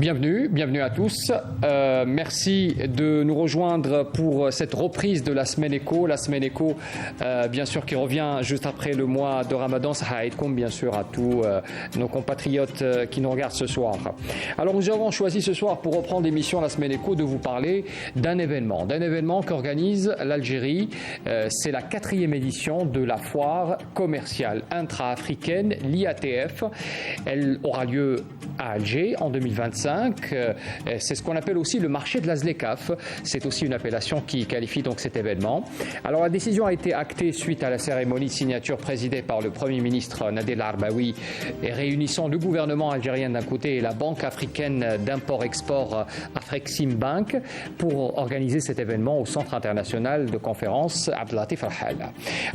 Bienvenue à tous. Merci de nous rejoindre pour cette reprise de la Semaine Éco. La Semaine Éco, bien sûr, qui revient juste après le mois de Ramadan. Ça aide bien sûr à tous nos compatriotes qui nous regardent ce soir. Alors nous avons choisi ce soir pour reprendre l'émission La Semaine Éco de vous parler d'un événement qu'organise l'Algérie. C'est la 4e édition de la foire commerciale intra-africaine, l'IATF. Elle aura lieu à Alger en 2025. C'est ce qu'on appelle aussi le marché de la ZLECAf. C'est aussi une appellation qui qualifie donc cet événement. Alors la décision a été actée suite à la cérémonie de signature présidée par le Premier ministre Nadel Arbaoui et réunissant le gouvernement algérien d'un côté et la Banque africaine d'import-export Afreximbank pour organiser cet événement au Centre international de conférence Abdelatif Al-Hal.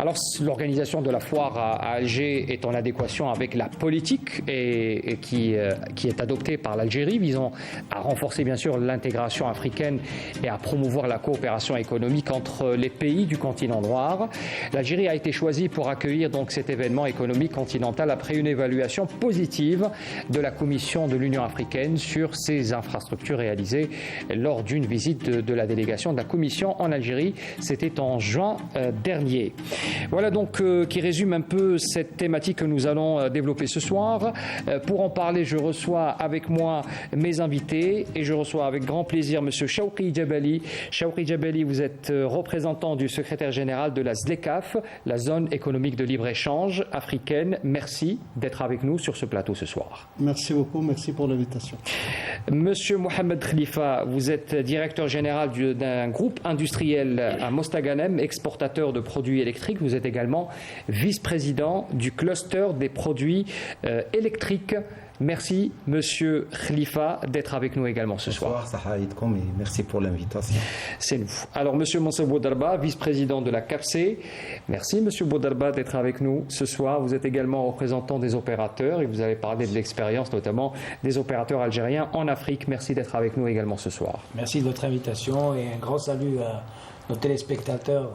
Alors l'organisation de la foire à Alger est en adéquation avec la politique et qui est adoptée par l'Algérie, visant à renforcer bien sûr l'intégration africaine et à promouvoir la coopération économique entre les pays du continent noir. L'Algérie a été choisie pour accueillir donc cet événement économique continental après une évaluation positive de la Commission de l'Union africaine sur ses infrastructures réalisées lors d'une visite de la délégation de la Commission en Algérie. C'était en juin dernier. Voilà donc qui résume un peu cette thématique que nous allons développer ce soir. Pour en parler, je reçois avec moi mes invités et je reçois avec grand plaisir M. Chawki Jabali. Chawki Jabali, vous êtes représentant du secrétaire général de la ZLECAf, la zone économique de libre-échange africaine. Merci d'être avec nous sur ce plateau ce soir. Merci beaucoup, merci pour l'invitation. Monsieur Mohamed Khalifa, vous êtes directeur général d'un groupe industriel à Mostaganem, exportateur de produits électriques. Vous êtes également vice-président du cluster des produits électriques. Merci, Monsieur Khalifa, d'être avec nous également ce soir. Bonsoir, Sahaïdkom, et merci pour l'invitation. C'est nous. Alors, Monsieur Mansour Boudarba, vice-président de la CAPC. Merci, Monsieur Boudarba, d'être avec nous ce soir. Vous êtes également représentant des opérateurs et vous avez parlé de l'expérience, notamment des opérateurs algériens en Afrique. Merci d'être avec nous également ce soir. Merci de votre invitation et un grand salut à nos téléspectateurs.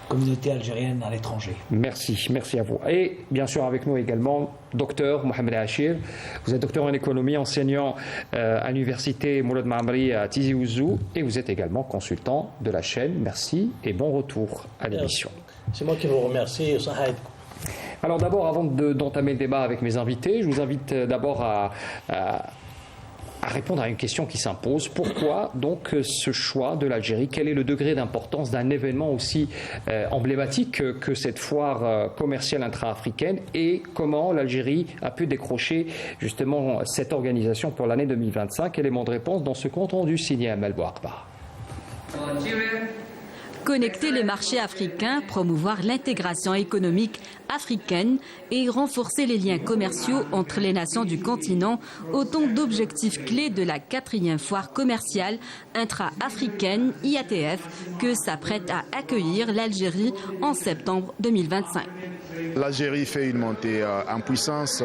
Communauté algérienne à l'étranger. Merci à vous. Et bien sûr avec nous également, docteur Mohamed Achir. Vous êtes docteur en économie, enseignant à l'université Moulad Maamri à Tizi Ouzou et vous êtes également consultant de la chaîne. Merci et bon retour à l'émission. C'est moi qui vous remercie, Sahaïd. Alors d'abord, avant d'entamer le débat avec mes invités, je vous invite d'abord à répondre à une question qui s'impose. Pourquoi donc ce choix de l'Algérie? Quel est le degré d'importance d'un événement aussi emblématique que cette foire commerciale intra-africaine et comment l'Algérie a pu décrocher justement cette organisation pour l'année 2025? Élément de réponse dans ce compte rendu signé à Melbourne. Connecter les marchés africains, promouvoir l'intégration économique africaine et renforcer les liens commerciaux entre les nations du continent, autant d'objectifs clés de la 4e foire commerciale intra-africaine IATF que s'apprête à accueillir l'Algérie en septembre 2025. L'Algérie fait une montée en puissance.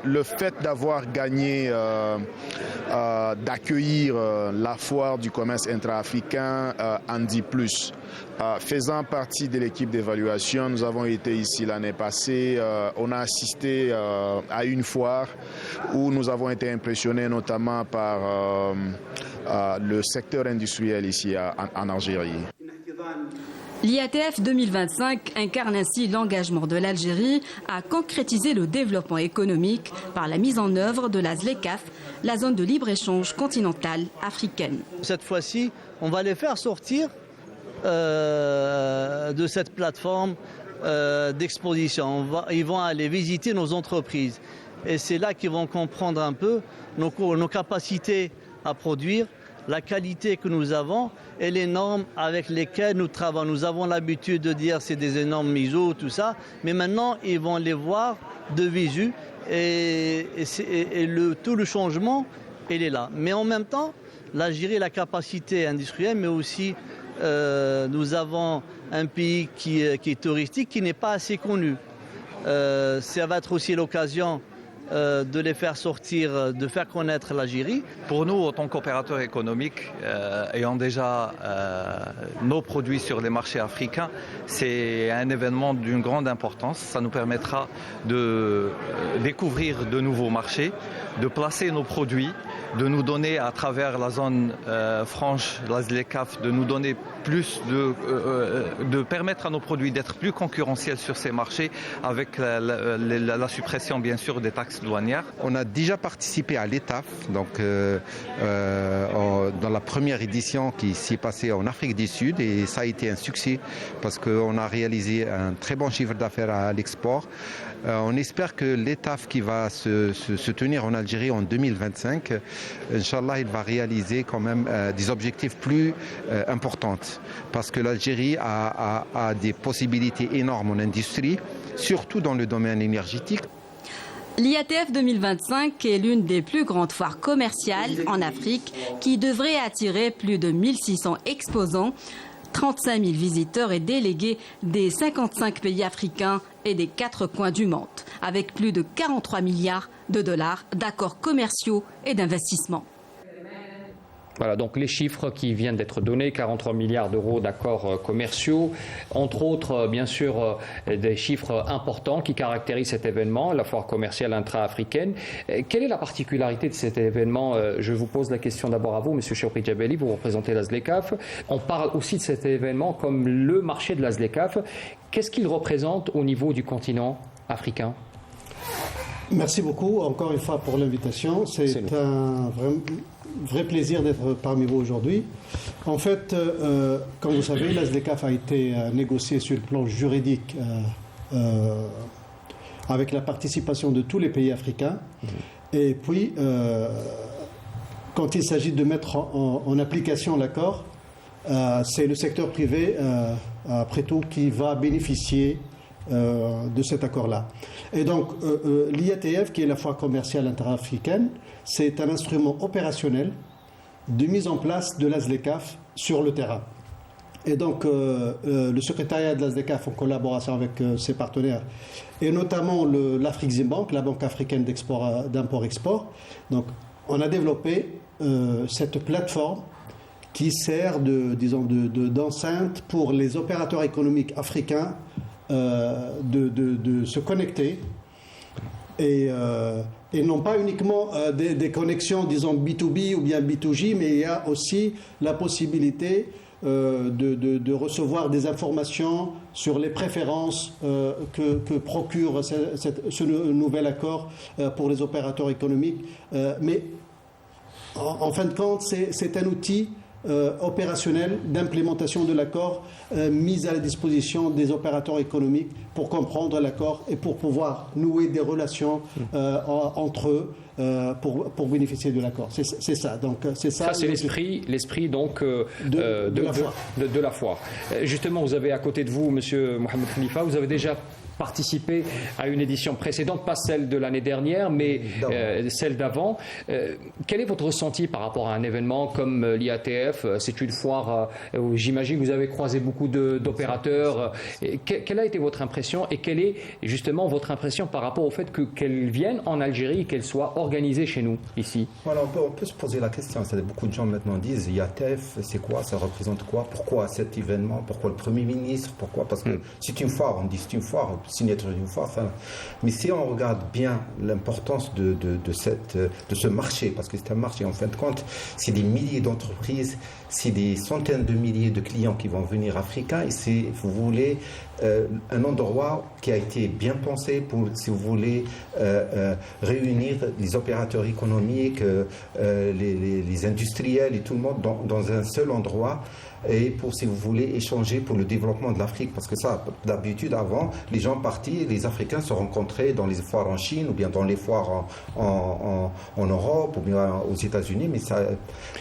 Le fait d'avoir gagné, d'accueillir la foire du commerce intra-africain en dit plus. Faisant partie de l'équipe d'évaluation, nous avons été ici l'année passée. On a assisté à une foire où nous avons été impressionnés notamment par le secteur industriel ici en Algérie. L'IATF 2025 incarne ainsi l'engagement de l'Algérie à concrétiser le développement économique par la mise en œuvre de la ZLECAf, la zone de libre-échange continentale africaine. Cette fois-ci, on va les faire sortir de cette plateforme d'exposition. Ils vont aller visiter nos entreprises. Et c'est là qu'ils vont comprendre un peu nos capacités à produire, la qualité que nous avons et les normes avec lesquelles nous travaillons. Nous avons l'habitude de dire c'est des énormes misos, tout ça, mais maintenant ils vont les voir de visu et tout le changement, il est là. Mais en même temps, l'Algérie a la capacité industrielle, mais aussi nous avons un pays qui est touristique, qui n'est pas assez connu. Ça va être aussi l'occasion de les faire sortir, de faire connaître l'Algérie. Pour nous, en tant qu'opérateurs économiques, ayant déjà nos produits sur les marchés africains, c'est un événement d'une grande importance. Ça nous permettra de découvrir de nouveaux marchés, de placer nos produits, de nous donner à travers la zone franche, la ZLECAf, de nous donner plus de permettre à nos produits d'être plus concurrentiels sur ces marchés avec la suppression bien sûr des taxes douanières. On a déjà participé à l'ETAF, donc dans la première édition qui s'est passée en Afrique du Sud, et ça a été un succès parce qu'on a réalisé un très bon chiffre d'affaires à l'export. On espère que l'ETAF qui va se tenir en Algérie en 2025, Inch'Allah, il va réaliser quand même des objectifs plus importants parce que l'Algérie a des possibilités énormes en industrie, surtout dans le domaine énergétique. L'IATF 2025 est l'une des plus grandes foires commerciales en Afrique qui devrait attirer plus de 1600 exposants, 35 000 visiteurs et délégués des 55 pays africains et des 4 coins du monde, avec plus de 43 milliards de dollars d'accords commerciaux et d'investissements. Voilà, donc les chiffres qui viennent d'être donnés, 43 milliards d'euros d'accords commerciaux, entre autres, bien sûr, des chiffres importants qui caractérisent cet événement, la foire commerciale intra-africaine. Quelle est la particularité de cet événement? Je vous pose la question d'abord à vous, M. Chokri Djebeli, vous représentez la ZLECAf. On parle aussi de cet événement comme le marché de la ZLECAf. Qu'est-ce qu'il représente au niveau du continent africain? Merci beaucoup encore une fois pour l'invitation. C'est un vrai plaisir d'être parmi vous aujourd'hui. En fait, comme vous savez, la ZLECAf a été négociée sur le plan juridique avec la participation de tous les pays africains. Et puis, quand il s'agit de mettre en application l'accord, c'est le secteur privé, après tout, qui va bénéficier de cet accord-là. Et donc, l'IATF, qui est la foire commerciale interafricaine, c'est un instrument opérationnel de mise en place de la ZLECAf sur le terrain. Et donc, le secrétariat de la ZLECAf, en collaboration avec ses partenaires, et notamment l'Afriximbank, la Banque africaine d'import-export, donc, on a développé cette plateforme qui sert d'enceinte pour les opérateurs économiques africains de se connecter et non pas uniquement des connexions, disons, B2B ou bien B2J, mais il y a aussi la possibilité de recevoir des informations sur les préférences que procure ce nouvel accord pour les opérateurs économiques. Mais en fin de compte, c'est un outil opérationnel d'implémentation de l'accord mis à la disposition des opérateurs économiques pour comprendre l'accord et pour pouvoir nouer des relations entre eux pour bénéficier de l'accord. C'est ça. Donc c'est ça. Ça c'est l'esprit donc de la foire. Justement, vous avez à côté de vous, Monsieur Mohamed Khalifa, vous avez déjà participé à une édition précédente, pas celle de l'année dernière, mais celle d'avant. Quel est votre ressenti par rapport à un événement comme l'IATF? C'est une foire où j'imagine que vous avez croisé beaucoup d'opérateurs. Quelle a été votre impression et quelle est justement votre impression par rapport au fait qu'elle vienne en Algérie et qu'elle soit organisée chez nous, ici? Voilà, on peut se poser la question. Beaucoup de gens maintenant disent IATF, c'est quoi? Ça représente quoi? Pourquoi cet événement? Pourquoi le Premier ministre? Pourquoi? Parce que c'est une foire, on dit c'est une foire. Signature d'une foire. Mais si on regarde bien l'importance de ce marché, parce que c'est un marché, en fin de compte, c'est des milliers d'entreprises, c'est des centaines de milliers de clients qui vont venir africains, et c'est, vous voulez, un endroit qui a été bien pensé pour, si vous voulez, réunir les opérateurs économiques, les industriels et tout le monde dans un seul endroit, et pour, si vous voulez, échanger pour le développement de l'Afrique. Parce que ça, d'habitude, avant, les gens partis, les Africains se rencontraient dans les foires en Chine, ou bien dans les foires en Europe, ou bien aux États-Unis. Mais ça.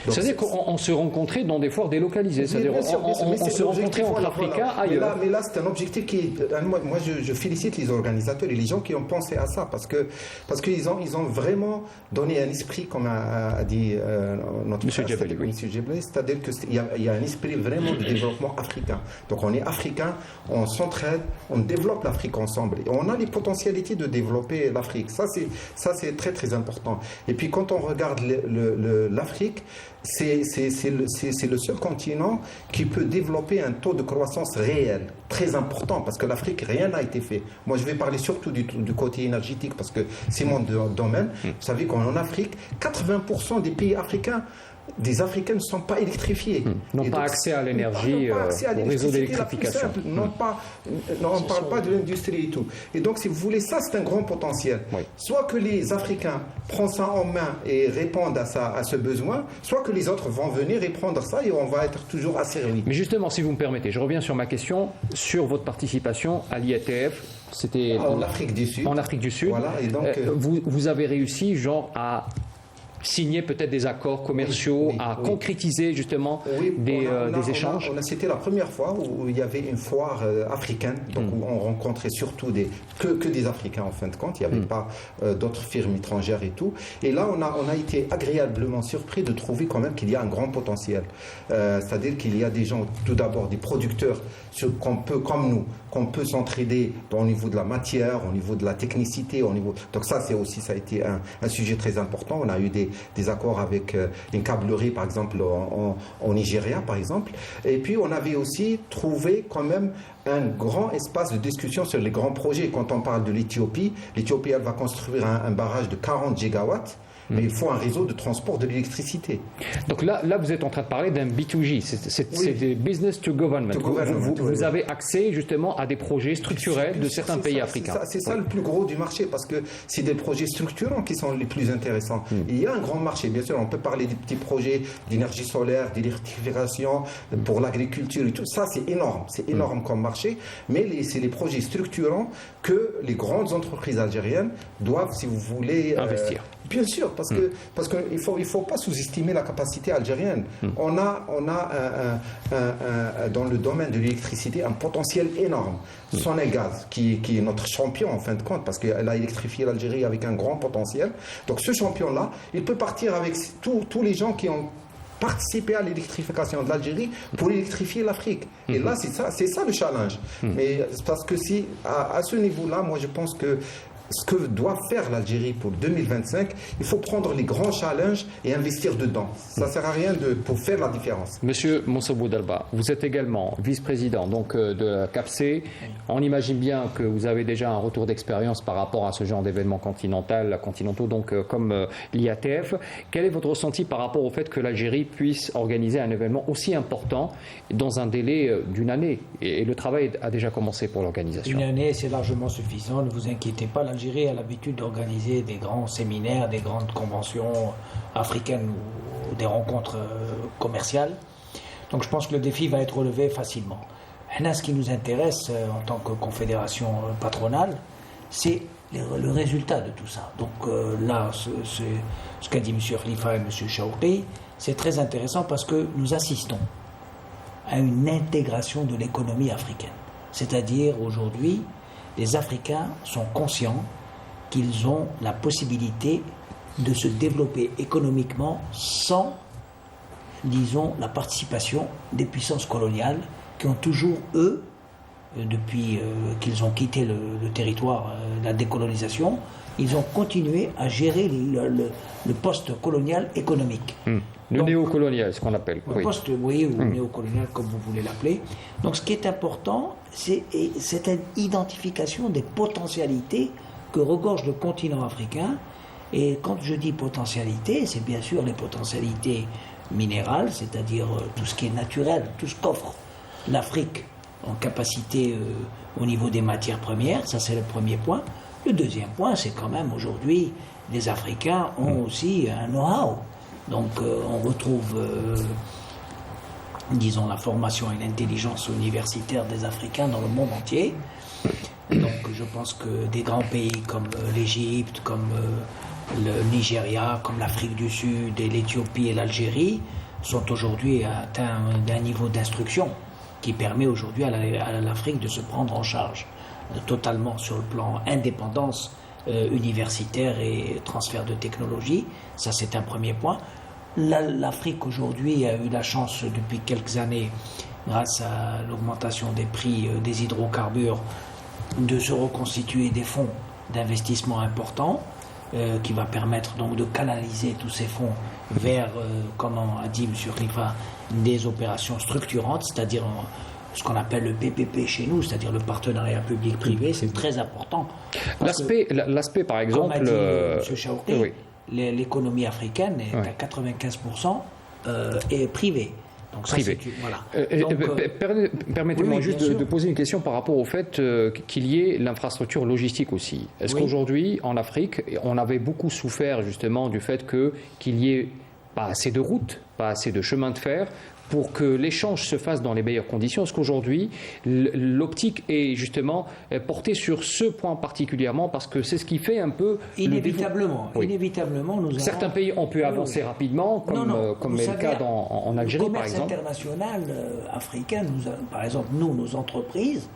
C'est-à-dire qu'on se rencontrait dans des foires délocalisées. C'est-à-dire on se rencontrait entre Africains ailleurs. Mais là, c'est un objectif qui est. Moi, je félicite les organisateurs et les gens qui ont pensé à ça, parce qu'ils ont vraiment donné un esprit, comme a dit notre Monsieur Djebeli, oui. C'est-à-dire qu'il y a un esprit vraiment de développement africain. Donc on est africain, on s'entraide, on développe l'Afrique ensemble. Et on a les potentialités de développer l'Afrique. Ça c'est très très important. Et puis quand on regarde l'Afrique, c'est le seul continent qui peut développer un taux de croissance réel, très important, parce que l'Afrique, rien n'a été fait. Moi, je vais parler surtout du côté énergétique, parce que c'est mon domaine. Vous savez qu'en Afrique, 80% des pays africains, des Africains ne sont pas électrifiés. N'ont pas accès à l'énergie, au réseau d'électrification. On ne parle pas de l'industrie et tout. Et donc, si vous voulez, ça, c'est un grand potentiel. Oui. Soit que les Africains prennent ça en main et répondent à ce besoin, soit que les autres vont venir et prendre ça et on va être toujours asservis. Mais justement, si vous me permettez, je reviens sur ma question, sur votre participation à l'IATF. C'était en Afrique du Sud. En Afrique du Sud. Voilà, et donc, vous avez réussi, genre, à signer peut-être des accords commerciaux, à concrétiser justement des échanges. C'était la première fois où il y avait une foire africaine, donc où on rencontrait surtout que des Africains en fin de compte, il n'y avait pas d'autres firmes étrangères et tout. Et là, on a été agréablement surpris de trouver quand même qu'il y a un grand potentiel. C'est-à-dire qu'il y a des gens, tout d'abord des producteurs comme nous, qu'on peut s'entraider au niveau de la matière, au niveau de la technicité, donc ça a été un sujet très important. On a eu des accords avec une câblerie, par exemple, au Nigeria, par exemple. Et puis, on avait aussi trouvé quand même un grand espace de discussion sur les grands projets. Quand on parle de l'Éthiopie, elle va construire un barrage de 40 gigawatts. Mais il faut un réseau de transport de l'électricité. Donc là, vous êtes en train de parler d'un B2G, c'est des business to government. Vous avez accès justement à des projets structurels de certains pays africains. C'est ça le plus gros du marché, parce que c'est des projets structurants qui sont les plus intéressants. Il y a un grand marché, bien sûr, on peut parler des petits projets d'énergie solaire, d'électrification, pour l'agriculture et tout. Ça, c'est énorme comme marché, mais c'est les projets structurants que les grandes entreprises algériennes doivent, si vous voulez, investir. Bien sûr, parce qu'il faut pas sous-estimer la capacité algérienne. On a dans le domaine de l'électricité un potentiel énorme. Sonagaz, qui est notre champion en fin de compte, parce qu'elle a électrifié l'Algérie avec un grand potentiel. Donc ce champion-là, il peut partir avec tous les gens qui ont participer à l'électrification de l'Algérie pour électrifier l'Afrique. Et là, c'est ça le challenge. Mais parce que à ce niveau-là, moi je pense que ce que doit faire l'Algérie pour 2025, il faut prendre les grands challenges et investir dedans. Ça ne sert à rien pour faire la différence. Monsieur Moussa Boudelba, vous êtes également vice-président de la CAPC. On imagine bien que vous avez déjà un retour d'expérience par rapport à ce genre d'événements continentaux, donc comme l'IATF. Quel est votre ressenti par rapport au fait que l'Algérie puisse organiser un événement aussi important dans un délai d'une année? Et le travail a déjà commencé pour l'organisation. Une année, c'est largement suffisant. Ne vous inquiétez pas. L'Algérie a l'habitude d'organiser des grands séminaires, des grandes conventions africaines ou des rencontres commerciales. Donc je pense que le défi va être relevé facilement. Là, ce qui nous intéresse en tant que confédération patronale, c'est le résultat de tout ça. Donc là, ce qu'a dit M. Khalifa et M. Chaouki, c'est très intéressant parce que nous assistons à une intégration de l'économie africaine. C'est-à-dire aujourd'hui, les Africains sont conscients qu'ils ont la possibilité de se développer économiquement sans, disons, la participation des puissances coloniales qui ont toujours, eux, depuis qu'ils ont quitté le territoire, la décolonisation, ils ont continué à gérer le post-colonial économique. Le néocolonial, ce qu'on appelle. Le poste, ou néocolonial, comme vous voulez l'appeler. Donc ce qui est important, c'est une identification des potentialités que regorge le continent africain. Et quand je dis potentialité, c'est bien sûr les potentialités minérales, c'est-à-dire tout ce qui est naturel, tout ce qu'offre l'Afrique en capacité au niveau des matières premières. Ça, c'est le premier point. Le deuxième point, c'est quand même aujourd'hui, les Africains ont aussi un know-how. Donc on retrouve, disons, la formation et l'intelligence universitaire des Africains dans le monde entier. Donc je pense que des grands pays comme l'Égypte, comme le Nigeria, comme l'Afrique du Sud et l'Éthiopie et l'Algérie sont aujourd'hui atteints d'un niveau d'instruction qui permet aujourd'hui à l'Afrique de se prendre en charge totalement sur le plan indépendance universitaire et transfert de technologie. Ça, c'est un premier point. L'Afrique aujourd'hui a eu la chance depuis quelques années, grâce à l'augmentation des prix des hydrocarbures, de se reconstituer des fonds d'investissement importants. qui va permettre donc de canaliser tous ces fonds vers, comme a dit M. Rifa, des opérations structurantes, c'est-à-dire ce qu'on appelle le PPP chez nous, c'est-à-dire le partenariat public-privé, c'est très important. L'aspect, par exemple... Comme a dit M. Chaouré, oui. L'économie africaine est à 95% est privée. Donc ça, privé. Permettez-moi juste de poser une question par rapport au fait qu'il y ait l'infrastructure logistique aussi. Est-ce qu'aujourd'hui, en Afrique, on avait beaucoup souffert justement du fait qu'il y ait pas assez de routes, pas assez de chemins de fer pour que l'échange se fasse dans les meilleures conditions? Est-ce qu'aujourd'hui, l'optique est justement portée sur ce point particulièrement parce que c'est ce qui fait un peu... Inévitablement, nous certains pays ont pu avancer rapidement, comme est le cas en Algérie, par exemple. Le commerce international africain, par exemple, nos entreprises,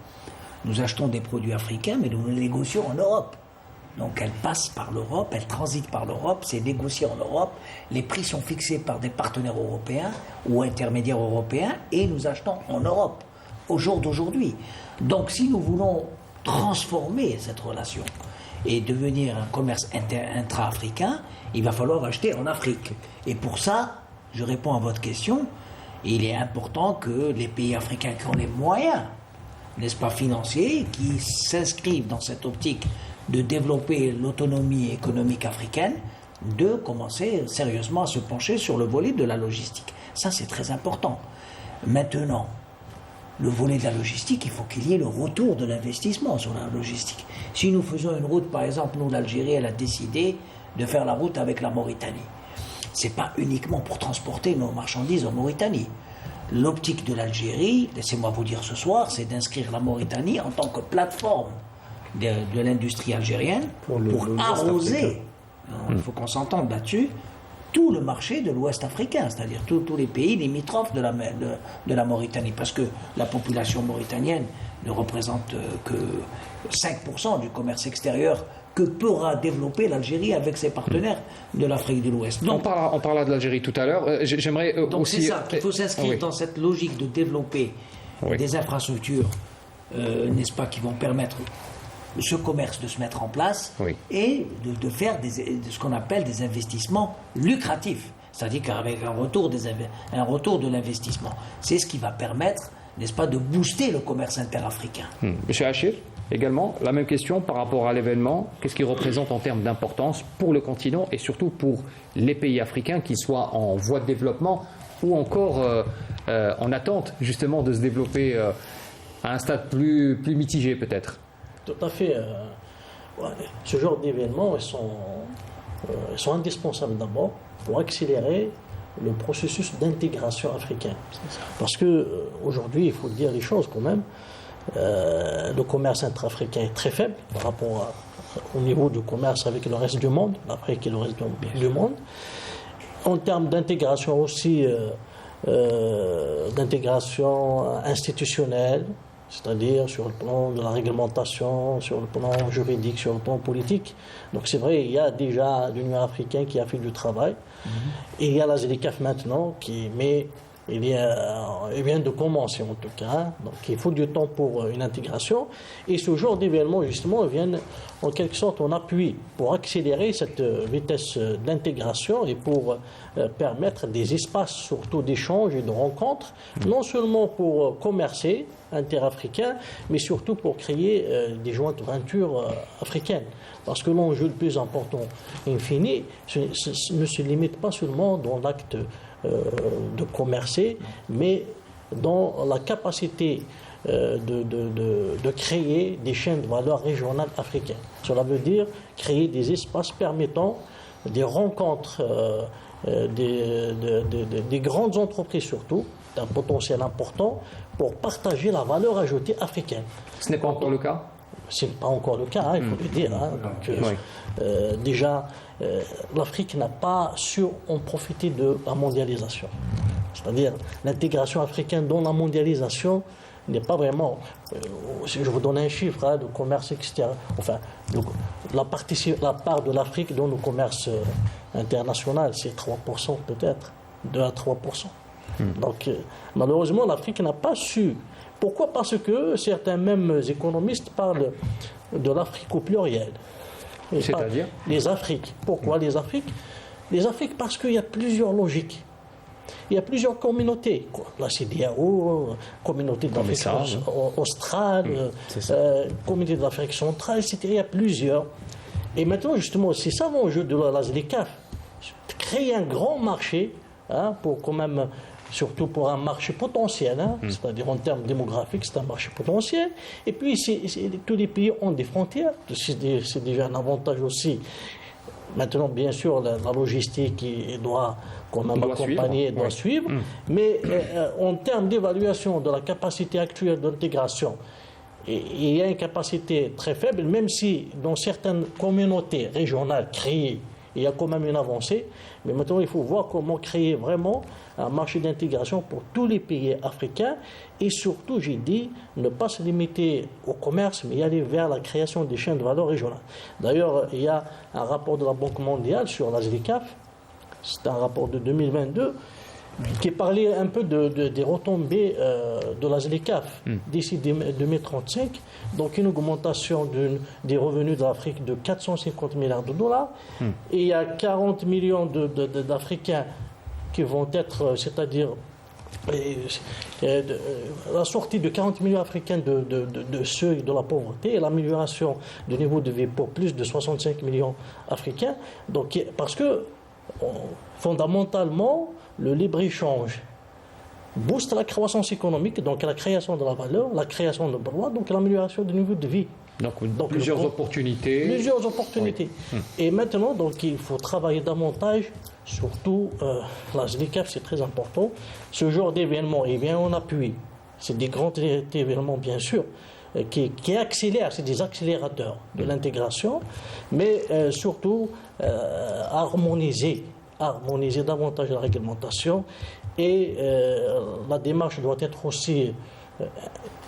nous achetons des produits africains, mais nous les négocions en Europe. Donc elles passent par l'Europe, elles transitent par l'Europe, c'est négocié en Europe, les prix sont fixés par des partenaires européens ou intermédiaires européens et nous achetons en Europe au jour d'aujourd'hui. Donc si nous voulons transformer cette relation et devenir un commerce intra-africain, il va falloir acheter en Afrique. Et pour ça, je réponds à votre question, il est important que les pays africains qui ont les moyens, n'est-ce pas, financiers, qui s'inscrivent dans cette optique de développer l'autonomie économique africaine, de commencer sérieusement à se pencher sur le volet de la logistique. Ça, c'est très important. Maintenant, le volet de la logistique, il faut qu'il y ait le retour de l'investissement sur la logistique. Si nous faisons une route, par exemple, nous, l'Algérie, elle a décidé de faire la route avec la Mauritanie. C'est pas uniquement pour transporter nos marchandises en Mauritanie. L'optique de l'Algérie, laissez-moi vous dire ce soir, c'est d'inscrire la Mauritanie en tant que plateforme de l'industrie algérienne pour arroser, il faut qu'on s'entende là-dessus, tout le marché de l'Ouest africain, c'est-à-dire tous les pays limitrophes de la Mauritanie, parce que la population mauritanienne ne représente que 5% du commerce extérieur que pourra développer l'Algérie avec ses partenaires de l'Afrique de l'Ouest. On parlera de l'Algérie tout à l'heure. J'aimerais donc aussi... c'est ça, qu'il faut s'inscrire dans cette logique de développer des infrastructures, n'est-ce pas, qui vont permettre ce commerce de se mettre en place et de faire ce qu'on appelle des investissements lucratifs, c'est-à-dire qu'avec un retour de l'investissement. C'est ce qui va permettre, n'est-ce pas, de booster le commerce interafricain. Monsieur Achir, également, la même question par rapport à l'événement. Qu'est-ce qu'il représente en termes d'importance pour le continent et surtout pour les pays africains, qu'ils soient en voie de développement ou encore en attente justement de se développer à un stade plus mitigé peut-être? Tout à fait. Ce genre d'événements, ils sont indispensables d'abord pour accélérer le processus d'intégration africain. Parce qu'aujourd'hui, il faut dire les choses quand même, le commerce intra-africain est très faible par rapport au niveau du commerce avec le reste du monde, l'Afrique et le reste du monde. En termes d'intégration aussi, d'intégration institutionnelle, c'est-à-dire sur le plan de la réglementation, sur le plan juridique, sur le plan politique. Donc c'est vrai, il y a déjà l'Union africaine qui a fait du travail, et il y a la ZLECAf maintenant mais il vient de commencer en tout cas, donc il faut du temps pour une intégration, et ce genre d'événements justement viennent en quelque sorte en appui pour accélérer cette vitesse d'intégration et pour permettre des espaces surtout d'échange et de rencontres, non seulement pour commercer interafricains, mais surtout pour créer des jointes ventures africaines. Parce que l'enjeu le plus important, in fine, ne se limite pas seulement dans l'acte de commercer, mais dans la capacité de créer des chaînes de valeur régionales africaines. Cela veut dire créer des espaces permettant des rencontres des grandes entreprises surtout, d'un potentiel important, pour partager la valeur ajoutée africaine. Ce n'est pas encore le cas ? Ce n'est pas encore le cas, il faut le dire. Donc, déjà, l'Afrique n'a pas su en profiter de la mondialisation. C'est-à-dire l'intégration africaine dans la mondialisation n'est pas vraiment... si je vous donne un chiffre de commerce extérieur, enfin, la part de l'Afrique dans le commerce international, c'est 3% peut-être, 2 à 3%. Donc, malheureusement, l'Afrique n'a pas su. Pourquoi ? Parce que certains mêmes économistes parlent de l'Afrique au pluriel. C'est-à-dire les Afriques. Pourquoi les Afriques? Les Afriques parce qu'il y a plusieurs logiques. Il y a plusieurs communautés. La CEDEAO, communauté d'Afrique australe, communauté d'Afrique centrale, etc. Il y a plusieurs. Et maintenant, justement, c'est ça l'enjeu de la ZLECAf. Créer un grand marché, pour quand même, surtout pour un marché potentiel, c'est-à-dire en termes démographiques, c'est un marché potentiel. Et puis, tous les pays ont des frontières. C'est déjà un avantage aussi. Maintenant, bien sûr, la logistique doit quand même accompagner, doit suivre. Mais en termes d'évaluation de la capacité actuelle d'intégration, il y a une capacité très faible, même si dans certaines communautés régionales créées, il y a quand même une avancée. Mais maintenant, il faut voir comment créer vraiment un marché d'intégration pour tous les pays africains et surtout, j'ai dit, ne pas se limiter au commerce, mais aller vers la création des chaînes de valeur régionales. D'ailleurs, il y a un rapport de la Banque mondiale sur la ZLECAf, c'est un rapport de 2022, qui parlait un peu des retombées de la ZLECAf d'ici 2035, donc une augmentation des revenus de l'Afrique de 450 milliards de dollars, et il y a 40 millions d'Africains qui vont être, c'est-à-dire la sortie de 40 millions d'Africains de seuil de la pauvreté et l'amélioration du niveau de vie pour plus de 65 millions d'Africains. Donc, parce que fondamentalement, le libre-échange booste la croissance économique, donc la création de la valeur, la création de droits, donc l'amélioration du niveau de vie. Donc plusieurs opportunités. Plusieurs opportunités. Oui. Et maintenant, donc, il faut travailler davantage, surtout la ZLECAf, c'est très important. Ce genre d'événement, il vient en appui. C'est des grands événements, bien sûr, qui accélèrent, c'est des accélérateurs de l'intégration, mais surtout harmoniser davantage la réglementation et la démarche doit être aussi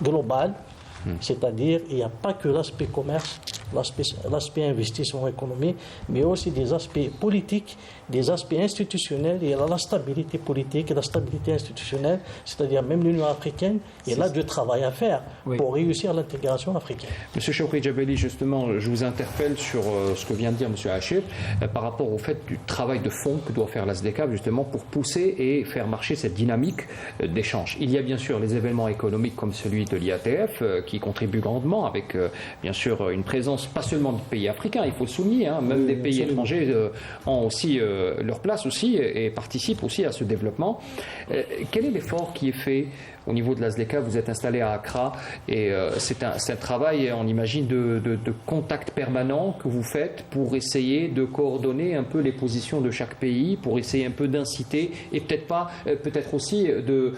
globale. C'est-à-dire, il n'y a pas que l'aspect commerce, l'aspect investissement économique, mais aussi des aspects politiques, des aspects institutionnels. Il y a la stabilité politique et la stabilité institutionnelle, c'est-à-dire même l'Union africaine, il a du travail à faire pour réussir l'intégration africaine. Monsieur Chokri Djebeli, justement, je vous interpelle sur ce que vient de dire Monsieur Hachib par rapport au fait du travail de fond que doit faire la ZLECAf, justement, pour pousser et faire marcher cette dynamique d'échange. Il y a bien sûr les événements économiques comme celui de l'IATF, qui contribuent grandement avec, bien sûr, une présence pas seulement des pays africains, il faut le souligner, même des pays étrangers ont aussi leur place aussi et participent aussi à ce développement. Quel est l'effort qui est fait au niveau de la ZLECAf? Vous êtes installé à Accra et c'est un travail, on imagine, de contact permanent que vous faites pour essayer de coordonner un peu les positions de chaque pays, pour essayer un peu d'inciter et peut-être aussi de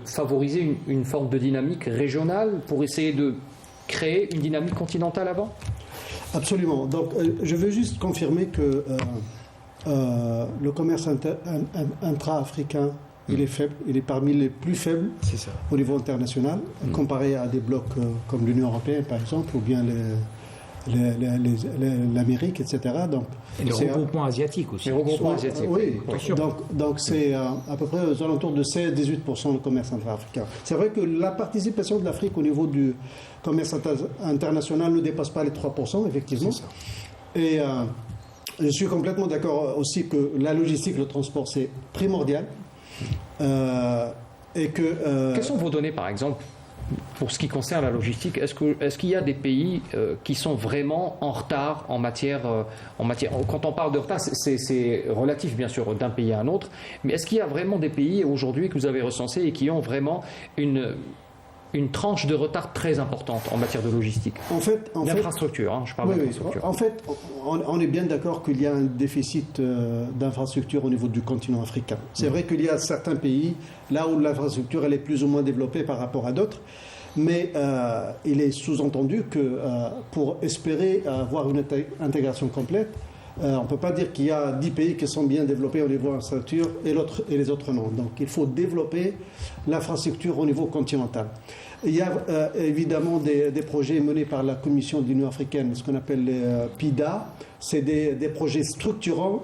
favoriser une forme de dynamique régionale pour essayer de créer une dynamique continentale avant? Absolument. Donc, je veux juste confirmer que le commerce intra-africain, il est faible, il est parmi les plus faibles au niveau international, comparé à des blocs comme l'Union européenne, par exemple, ou bien l'Amérique, etc. Donc, et le regroupement asiatique aussi. Le regroupement asiatique. Oui, donc c'est à peu près aux alentours de 16-18% le commerce intra-africain. C'est vrai que la participation de l'Afrique au niveau du commerce international ne dépasse pas les 3%, effectivement. Et je suis complètement d'accord aussi que la logistique, le transport, c'est primordial. Quelles sont vos données, par exemple, pour ce qui concerne la logistique? Est-ce qu'il y a des pays qui sont vraiment en retard en matière... Quand on parle de retard, c'est relatif, bien sûr, d'un pays à un autre, mais est-ce qu'il y a vraiment des pays aujourd'hui que vous avez recensés et qui ont vraiment une tranche de retard très importante en matière de logistique? D'infrastructure, je parle d'infrastructure. En fait, on est bien d'accord qu'il y a un déficit d'infrastructure au niveau du continent africain. C'est vrai qu'il y a certains pays, là où l'infrastructure elle est plus ou moins développée par rapport à d'autres, mais il est sous-entendu que pour espérer avoir une intégration complète, on ne peut pas dire qu'il y a 10 pays qui sont bien développés au niveau infrastructure et les autres non. Donc il faut développer l'infrastructure au niveau continental. Il y a évidemment des projets menés par la Commission de l'Union africaine, ce qu'on appelle les PIDA. C'est des projets structurants,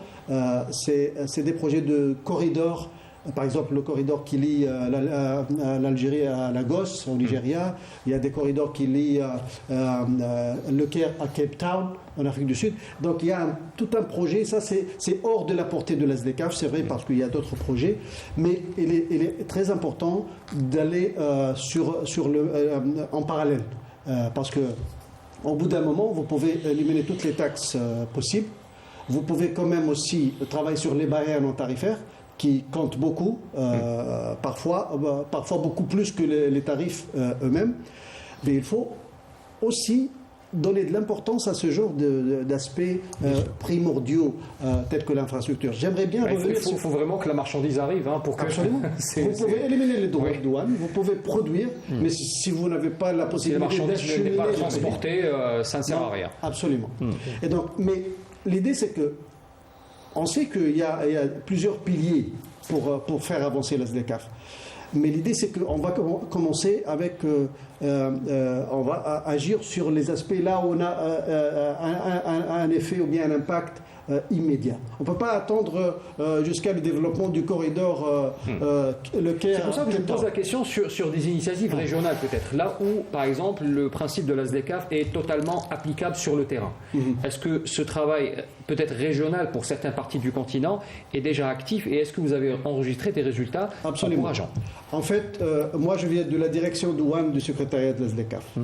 c'est des projets de corridors par exemple, le corridor qui lie l'Algérie à Lagos, au Nigeria. Il y a des corridors qui lient le Caire à Cape Town, en Afrique du Sud. Donc il y a tout un projet. Ça, c'est hors de la portée de la SDCAF, c'est vrai, parce qu'il y a d'autres projets. Mais il est très important d'aller en parallèle. Parce que au bout d'un moment, vous pouvez éliminer toutes les taxes possibles. Vous pouvez quand même aussi travailler sur les barrières non tarifaires qui comptent beaucoup, parfois beaucoup plus que les tarifs eux-mêmes. Mais il faut aussi donner de l'importance à ce genre d'aspects primordiaux tels que l'infrastructure. J'aimerais bien revenir il faut vraiment que la marchandise arrive pour que... Absolument. Vous pouvez éliminer les droits de douane, vous pouvez produire, mais si vous n'avez pas la possibilité si la marchandise n'est pas transportée, ça ne sert à rien. Absolument. Et donc, mais l'idée, c'est que on sait qu'il y a plusieurs piliers pour faire avancer la SDCAF. Mais l'idée, c'est qu'on va commencer avec... on va agir sur les aspects là où on a un effet ou bien un impact immédiat. On ne peut pas attendre jusqu'à le développement du corridor le Caire. C'est pour ça que je me pose la question sur des initiatives régionales peut-être. Là où, par exemple, le principe de la SDCAF est totalement applicable sur le terrain. Est-ce que ce travail, peut-être régional pour certaines parties du continent, est déjà actif et est-ce que vous avez enregistré des résultats encourageants? En fait, moi je viens de la direction douane du secrétariat de la SDCAF.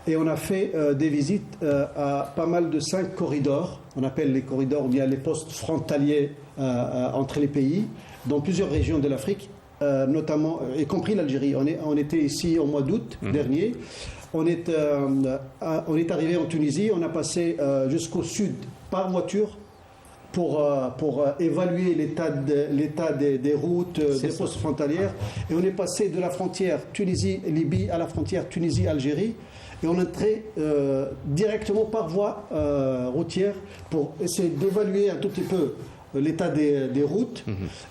Et on a fait des visites à pas mal de 5 corridors, on appelle les corridors ou bien les postes frontaliers entre les pays, dans plusieurs régions de l'Afrique, notamment, y compris l'Algérie. On était ici au mois d'août dernier, on est arrivé en Tunisie, on a passé jusqu'au sud par voiture pour évaluer l'état des routes, des postes frontalières. Et on est passé de la frontière Tunisie-Libye à la frontière Tunisie-Algérie. Et on entrait directement par voie routière pour essayer d'évaluer un tout petit peu l'état des routes,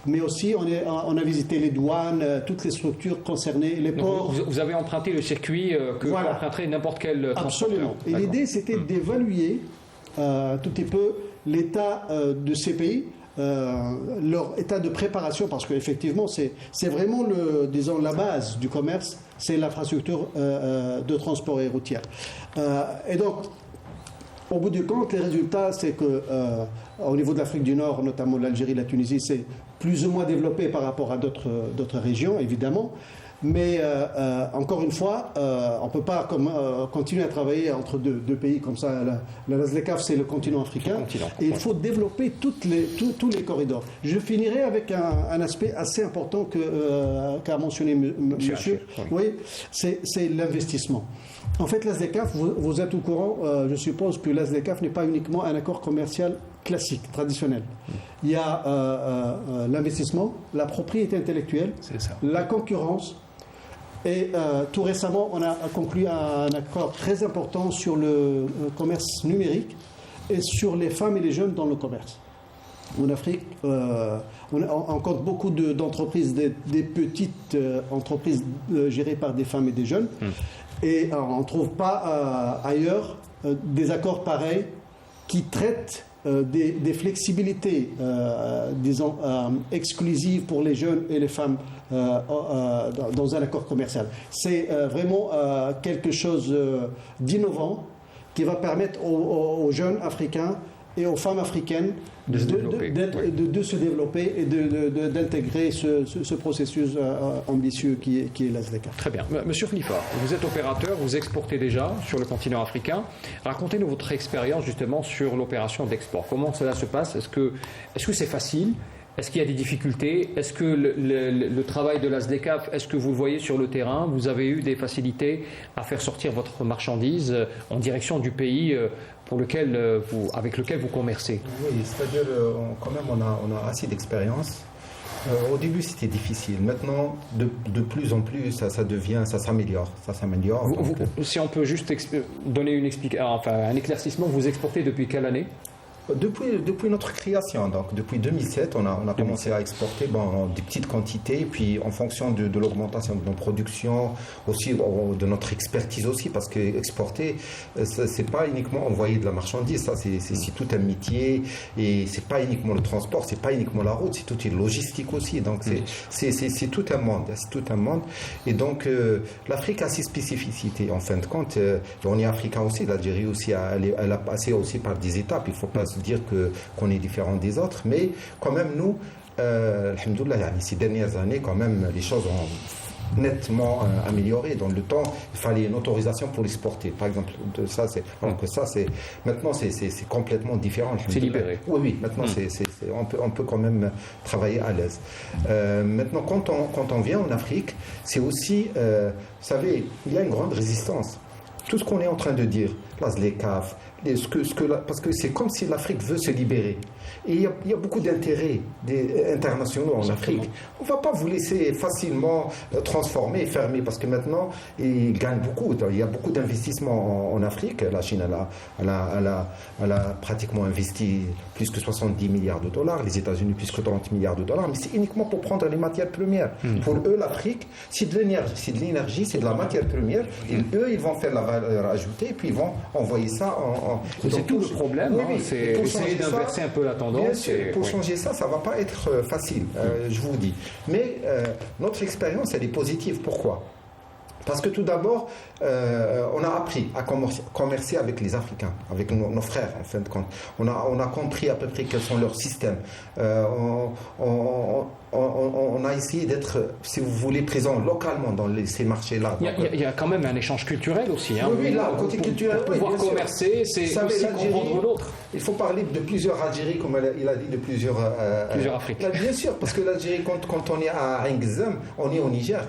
mais aussi on a visité les douanes, toutes les structures concernées, les ports. Vous avez emprunté le circuit que emprunterait n'importe quel transporteur. Absolument. Et l'idée, c'était d'évaluer un tout petit peu l'état de ces pays, leur état de préparation, parce qu'effectivement, c'est vraiment la base du commerce, c'est l'infrastructure de transport et routière. Et donc, au bout du compte, les résultats, c'est que au niveau de l'Afrique du Nord, notamment l'Algérie, la Tunisie, c'est plus ou moins développé par rapport à d'autres régions, évidemment. Mais encore une fois, on ne peut pas continuer à travailler entre deux pays comme ça. La SDCAF, c'est le continent africain. Et il faut développer tous les corridors. Je finirai avec un aspect assez important qu'a mentionné monsieur. Oui, c'est l'investissement. En fait, la SDCAF, vous êtes au courant, je suppose que la SDCAF n'est pas uniquement un accord commercial classique, traditionnel. Il y a l'investissement, la propriété intellectuelle, la concurrence. Et tout récemment, on a conclu un accord très important sur le commerce numérique et sur les femmes et les jeunes dans le commerce. En Afrique, on compte beaucoup d'entreprises, des petites entreprises gérées par des femmes et des jeunes. Et on ne trouve pas ailleurs des accords pareils qui traitent des flexibilités, disons, exclusives pour les jeunes et les femmes dans un accord commercial. C'est vraiment quelque chose d'innovant qui va permettre aux jeunes africains et aux femmes africaines de se développer et d'intégrer ce processus ambitieux qui est la SDCAF. Très bien. Monsieur Khalifa, vous êtes opérateur, vous exportez déjà sur le continent africain. Racontez-nous votre expérience justement sur l'opération d'export. Comment cela se passe? Est-ce que c'est facile? Est-ce qu'il y a des difficultés? Est-ce que le travail de la SDCAF, est-ce que vous le voyez sur le terrain? Vous avez eu des facilités à faire sortir votre marchandise en direction du pays avec lequel vous commercez? Oui, c'est-à-dire quand même on a assez d'expérience. Au début c'était difficile. Maintenant, de plus en plus, ça s'améliore. Si on peut juste donner un éclaircissement, vous exportez depuis quelle année? Depuis notre création, donc depuis 2007, on a commencé à exporter des petites quantités, puis en fonction de l'augmentation de nos productions, aussi de notre expertise aussi, parce que exporter, c'est pas uniquement envoyer de la marchandise, ça c'est tout un métier, et c'est pas uniquement le transport, c'est pas uniquement la route, c'est toute une logistique aussi, donc c'est tout un monde, et donc l'Afrique a ses spécificités, en fin de compte, on est africain aussi, l'Algérie aussi, elle a passé aussi par des étapes, il faut pas se dire qu'on est différent des autres, mais quand même nous, alhamdoulilah, ces dernières années, quand même, les choses ont nettement amélioré. Dans le temps, il fallait une autorisation pour exporter. Par exemple, maintenant c'est complètement différent. C'est libéré. Oui, maintenant on peut quand même travailler à l'aise. Maintenant, quand on vient en Afrique, c'est aussi, vous savez, il y a une grande résistance. Tout ce qu'on est en train de dire, la ZLECAf, parce que c'est comme si l'Afrique veut se libérer. Et il y a beaucoup d'intérêts internationaux en Afrique. On ne va pas vous laisser facilement transformer et fermer, parce que maintenant, ils gagnent beaucoup. Il y a beaucoup d'investissements en Afrique. La Chine, elle a pratiquement investi plus que 70 milliards de dollars. Les États-Unis, plus que 30 milliards de dollars. Mais c'est uniquement pour prendre les matières premières. Pour eux, l'Afrique, c'est de l'énergie, c'est de la matière première. Et eux, ils vont faire la valeur ajoutée, et puis ils vont envoyer ça c'est tout le problème, c'est essayer d'inverser un peu la tendance. Bien sûr, pour changer ça ne va pas être facile, je vous dis. Mais notre expérience, elle est positive. Pourquoi ? Parce que tout d'abord, on a appris à commercer avec les Africains, avec nos frères, en fin de compte. On a compris à peu près quels sont leurs systèmes. On a essayé d'être, si vous voulez, présent localement dans ces marchés-là. Il y a quand même un échange culturel aussi. Oui, là, côté culturel. Pour pouvoir commercer, c'est aussi comprendre l'autre. Il faut parler de plusieurs Algéries, comme il a dit, de plusieurs Afriques. Là, bien sûr, parce que l'Algérie, quand on est à Ringzem, on est au Niger.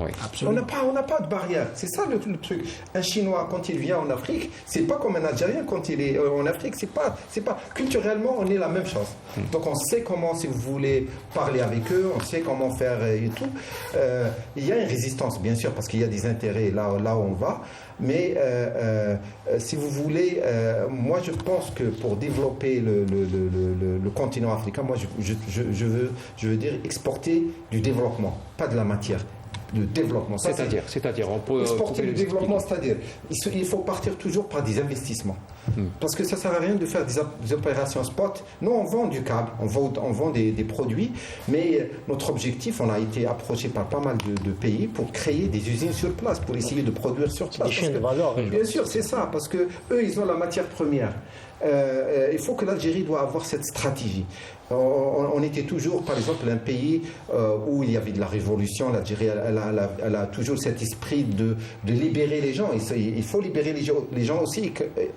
Oui, on n'a pas de barrière. C'est ça le truc. Un Chinois, quand il vient en Afrique, c'est pas comme un Algérien quand il est en Afrique. C'est pas. Culturellement, on est la même chose. Donc on sait comment, si vous voulez, parler avec eux, on sait comment faire et tout. Il y a une résistance, bien sûr, parce qu'il y a des intérêts là où on va. Mais si vous voulez, moi je pense que pour développer le continent africain, moi je veux dire exporter du développement, pas de la matière. De développement. C'est-à-dire, on peut exporter le développement, c'est-à-dire, il faut partir toujours par des investissements. Parce que ça ne sert à rien de faire des opérations spot. Nous, on vend du câble, on vend des produits, mais notre objectif, on a été approché par pas mal de pays pour créer des usines sur place, pour essayer de produire sur place. Des chaînes de valeur. Bien sûr, c'est ça, parce que eux, ils ont la matière première. Il faut que l'Algérie doit avoir cette stratégie. On était toujours, par exemple, un pays où il y avait de la révolution. L'Algérie, elle a toujours cet esprit de libérer les gens. Il faut libérer les gens aussi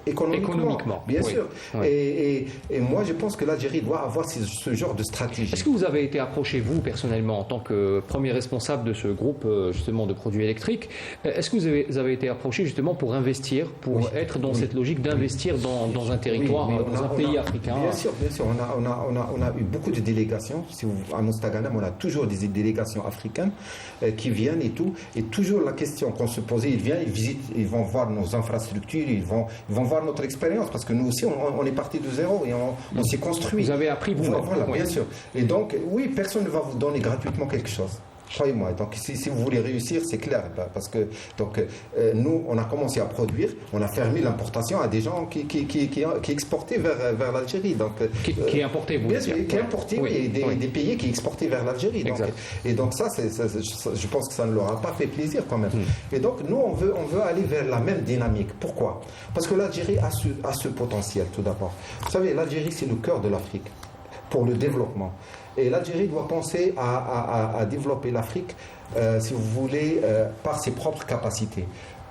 économiquement. Bien sûr. Oui. Et moi, je pense que l'Algérie doit avoir ce genre de stratégie. Est-ce que vous avez été approché, vous, personnellement, en tant que premier responsable de ce groupe, justement, de produits électriques, est-ce que vous avez été approché, justement, pour investir, pour être dans cette logique d'investir dans un territoire, dans un pays africain? Bien sûr. On a eu beaucoup de délégations. À Mostaganem, on a toujours des délégations africaines qui viennent et tout. Et toujours la question qu'on se posait, ils viennent, ils visitent, ils vont voir nos infrastructures, ils vont voir notre expérience, parce que nous aussi, on est parti de zéro et on s'est construit. Vous avez appris vous-même. Voilà, bien sûr. Et donc, oui, personne ne va vous donner gratuitement quelque chose. Croyez-moi. Donc, si vous voulez réussir, c'est clair. Parce que nous, on a commencé à produire, on a fermé l'importation à des gens qui exportaient vers l'Algérie. Donc, qui importaient, vous dire. Qui importaient, oui, des pays qui exportaient vers l'Algérie. Et donc, ça, je pense que ça ne leur a pas fait plaisir quand même. Et donc, nous, on veut aller vers la même dynamique. Pourquoi ? Parce que l'Algérie a ce potentiel, tout d'abord. Vous savez, l'Algérie, c'est le cœur de l'Afrique pour le développement. Et l'Algérie doit penser à développer l'Afrique, si vous voulez, par ses propres capacités.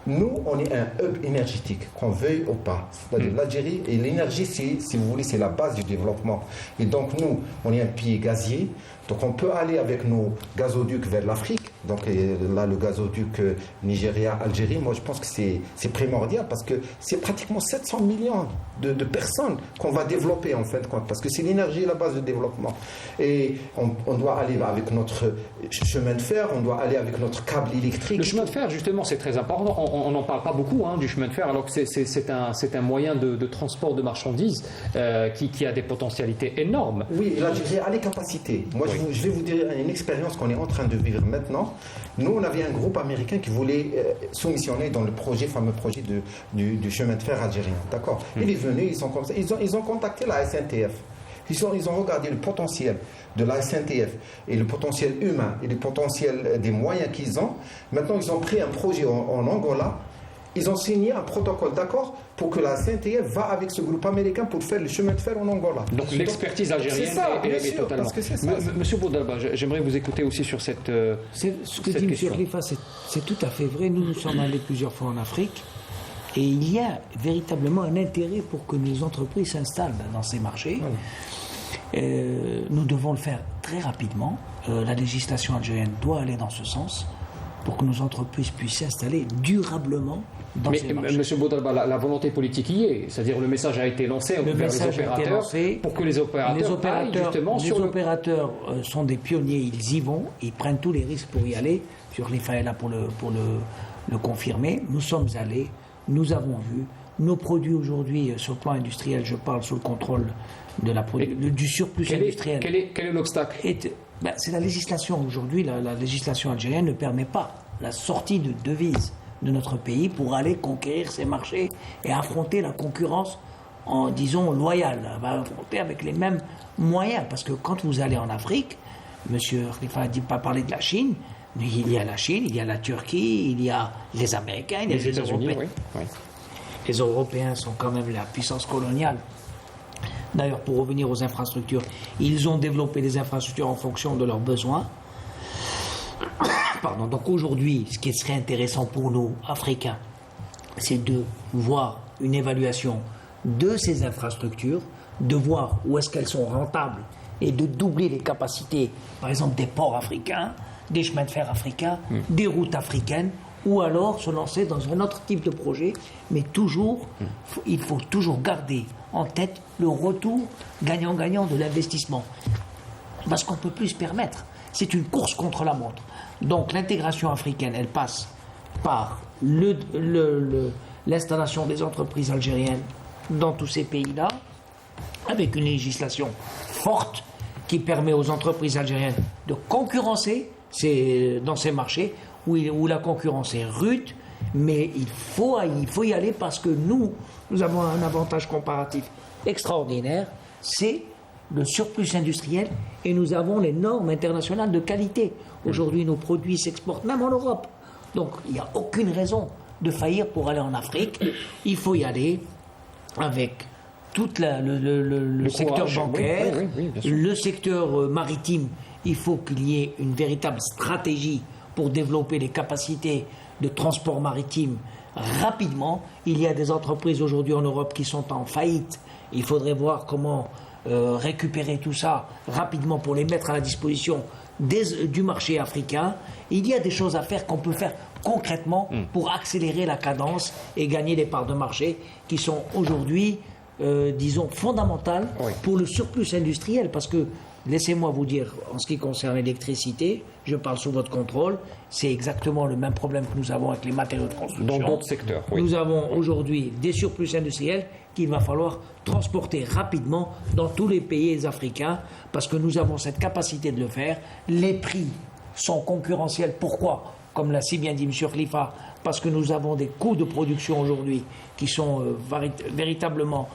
Nous, on est un hub énergétique, qu'on veuille ou pas. C'est-à-dire l'Algérie, et l'énergie, si vous voulez, c'est la base du développement. Et donc nous, on est un pays gazier, donc on peut aller avec nos gazoducs vers l'Afrique. Donc là, le gazoduc Nigeria-Algérie, moi je pense que c'est primordial, parce que c'est pratiquement 700 millions de personnes qu'on va développer en fin de compte, parce que c'est l'énergie la base de développement. Et on doit aller avec notre chemin de fer, on doit aller avec notre câble électrique. Le chemin de fer, justement, c'est très important. on n'en parle pas beaucoup du chemin de fer, alors que c'est un moyen de transport de marchandises qui a des potentialités énormes. Oui, l'Algérie a les capacités. Moi, je vais vous dire une expérience qu'on est en train de vivre maintenant. Nous, on avait un groupe américain qui voulait soumissionner dans le fameux projet du chemin de fer algérien. D'accord. Il est venu, ils ont contacté la SNTF. Ils ont regardé le potentiel de la SNTF et le potentiel humain et le potentiel des moyens qu'ils ont. Maintenant, ils ont pris un projet en Angola. Ils ont signé un protocole d'accord pour que la SNTF va avec ce groupe américain pour faire le chemin de fer en Angola. Donc l'expertise algérienne est totalement... Monsieur Bourdalba, j'aimerais vous écouter aussi sur cette Ce que dit M. Khalifa, c'est tout à fait vrai. Nous sommes allés plusieurs fois en Afrique et il y a véritablement un intérêt pour que nos entreprises s'installent dans ces marchés. Nous devons le faire très rapidement. La législation algérienne doit aller dans ce sens pour que nos entreprises puissent s'installer durablement dans ces marchés. M. Bourdalba, la volonté politique y est, c'est-à-dire le message a été lancé vers les opérateurs pour que les opérateurs sont des pionniers, ils y vont, ils prennent tous les risques pour y aller. M. Khalifa est là pour le confirmer. Nous sommes allés, nous avons vu. Nos produits aujourd'hui, sur le plan industriel, je parle sous le contrôle du surplus industriel. Quel est l'obstacle? C'est la législation. Aujourd'hui, la législation algérienne ne permet pas la sortie de devises de notre pays pour aller conquérir ces marchés et affronter la concurrence disons, loyale. On va affronter avec les mêmes moyens. Parce que quand vous allez en Afrique, M. Khalifa n'a pas parlé de la Chine, mais il y a la Chine, il y a la Turquie, il y a les Américains, il y a les Européens. Oui. Les Européens sont quand même la puissance coloniale. D'ailleurs, pour revenir aux infrastructures, ils ont développé les infrastructures en fonction de leurs besoins. Pardon. Donc aujourd'hui, ce qui serait intéressant pour nous, Africains, c'est de voir une évaluation de ces infrastructures, de voir où est-ce qu'elles sont rentables et de doubler les capacités, par exemple, des ports africains, des chemins de fer africains, des routes africaines, ou alors se lancer dans un autre type de projet, mais toujours, il faut toujours garder en tête le retour gagnant-gagnant de l'investissement. Parce qu'on ne peut plus se permettre. C'est une course contre la montre. Donc l'intégration africaine, elle passe par l'installation des entreprises algériennes dans tous ces pays-là, avec une législation forte qui permet aux entreprises algériennes de concurrencer dans ces marchés où la concurrence est rude, mais il faut y aller parce que nous avons un avantage comparatif extraordinaire, c'est le surplus industriel et nous avons les normes internationales de qualité. Aujourd'hui, nos produits s'exportent même en Europe. Donc, il n'y a aucune raison de faillir pour aller en Afrique. Il faut y aller avec tout le secteur bancaire, le secteur maritime. Il faut qu'il y ait une véritable stratégie pour développer les capacités de transport maritime rapidement. Il y a des entreprises aujourd'hui en Europe qui sont en faillite. Il faudrait voir comment récupérer tout ça rapidement pour les mettre à la disposition du marché africain. Il y a des choses à faire qu'on peut faire concrètement pour accélérer la cadence et gagner les parts de marché qui sont aujourd'hui, disons, fondamentales pour le surplus industriel. Parce que, laissez-moi vous dire, en ce qui concerne l'électricité, je parle sous votre contrôle, c'est exactement le même problème que nous avons avec les matériaux de construction. Dans d'autres secteurs, oui. Nous avons aujourd'hui des surplus industriels qu'il va falloir transporter rapidement dans tous les pays africains parce que nous avons cette capacité de le faire. Les prix sont concurrentiels. Pourquoi ? Comme l'a si bien dit M. Khalifa, parce que nous avons des coûts de production aujourd'hui qui sont véritablement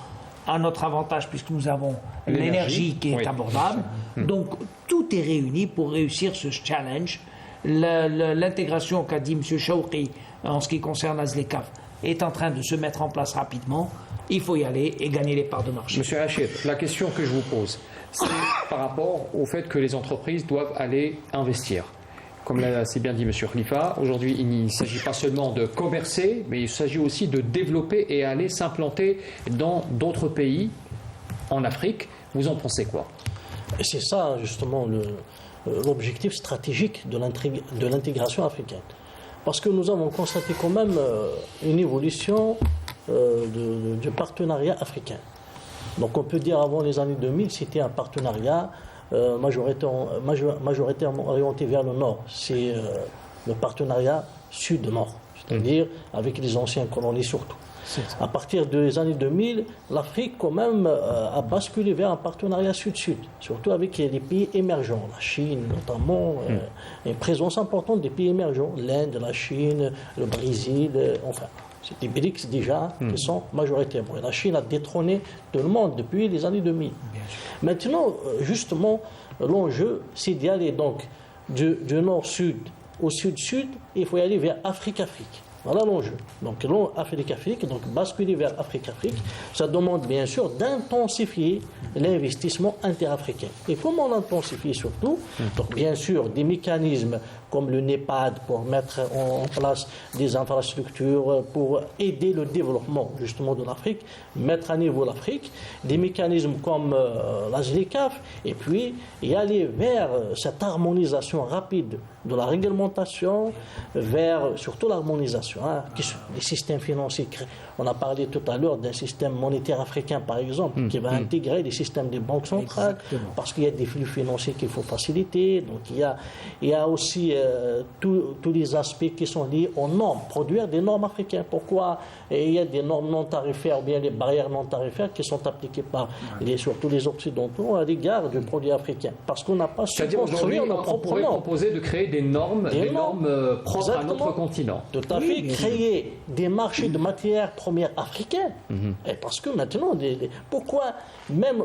à notre avantage puisque nous avons l'énergie qui est abordable. Donc tout est réuni pour réussir ce challenge. L'intégration qu'a dit M. Chouki en ce qui concerne Azlekaf est en train de se mettre en place rapidement. Il faut y aller et gagner les parts de marché. Monsieur Hachir, la question que je vous pose, c'est par rapport au fait que les entreprises doivent aller investir. Comme l'a si bien dit M. Khalifa, aujourd'hui, il ne s'agit pas seulement de commercer, mais il s'agit aussi de développer et aller s'implanter dans d'autres pays en Afrique. Vous en pensez quoi ? C'est ça, justement, l'objectif stratégique de l'intégration africaine. Parce que nous avons constaté quand même une évolution du partenariat africain. Donc on peut dire avant les années 2000, c'était un partenariat majoritairement orienté vers le nord. C'est le partenariat sud-nord. c'est-à-dire avec les anciennes colonies surtout. À partir des années 2000, l'Afrique quand même a basculé vers un partenariat sud-sud, surtout avec les pays émergents, la Chine notamment, une présence importante des pays émergents, l'Inde, la Chine, le Brésil, enfin. C'est des BRICS déjà qui sont majoritairement. Et la Chine a détrôné tout le monde depuis les années 2000. Maintenant, justement, l'enjeu, c'est d'y aller donc du nord-sud au sud-sud, il faut y aller vers Afrique-Afrique. Voilà l'enjeu. Donc, Afrique-Afrique, donc basculer vers Afrique-Afrique, ça demande bien sûr d'intensifier l'investissement interafricain. Et comment l'intensifie surtout? Donc, bien sûr, des mécanismes comme le NEPAD pour mettre en place des infrastructures pour aider le développement justement de l'Afrique, mettre à niveau l'Afrique, des mécanismes comme la ZLECAf, et puis y aller vers cette harmonisation rapide de la réglementation, vers surtout l'harmonisation des systèmes financiers. On a parlé tout à l'heure d'un système monétaire africain, par exemple, qui va intégrer les systèmes des banques centrales, parce qu'il y a des flux financiers qu'il faut faciliter. Donc il y a aussi tous les aspects qui sont liés aux normes, produire des normes africaines. Pourquoi il y a des normes non tarifaires, ou bien des barrières non tarifaires qui sont appliquées par surtout les Occidentaux à l'égard du produit africain? Parce qu'on n'a pas su construire nos propres normes. On pourrait proposer de créer des normes propres à notre continent. Tout à fait, créer des marchés de matières premières africaines. Et parce que maintenant, pourquoi, même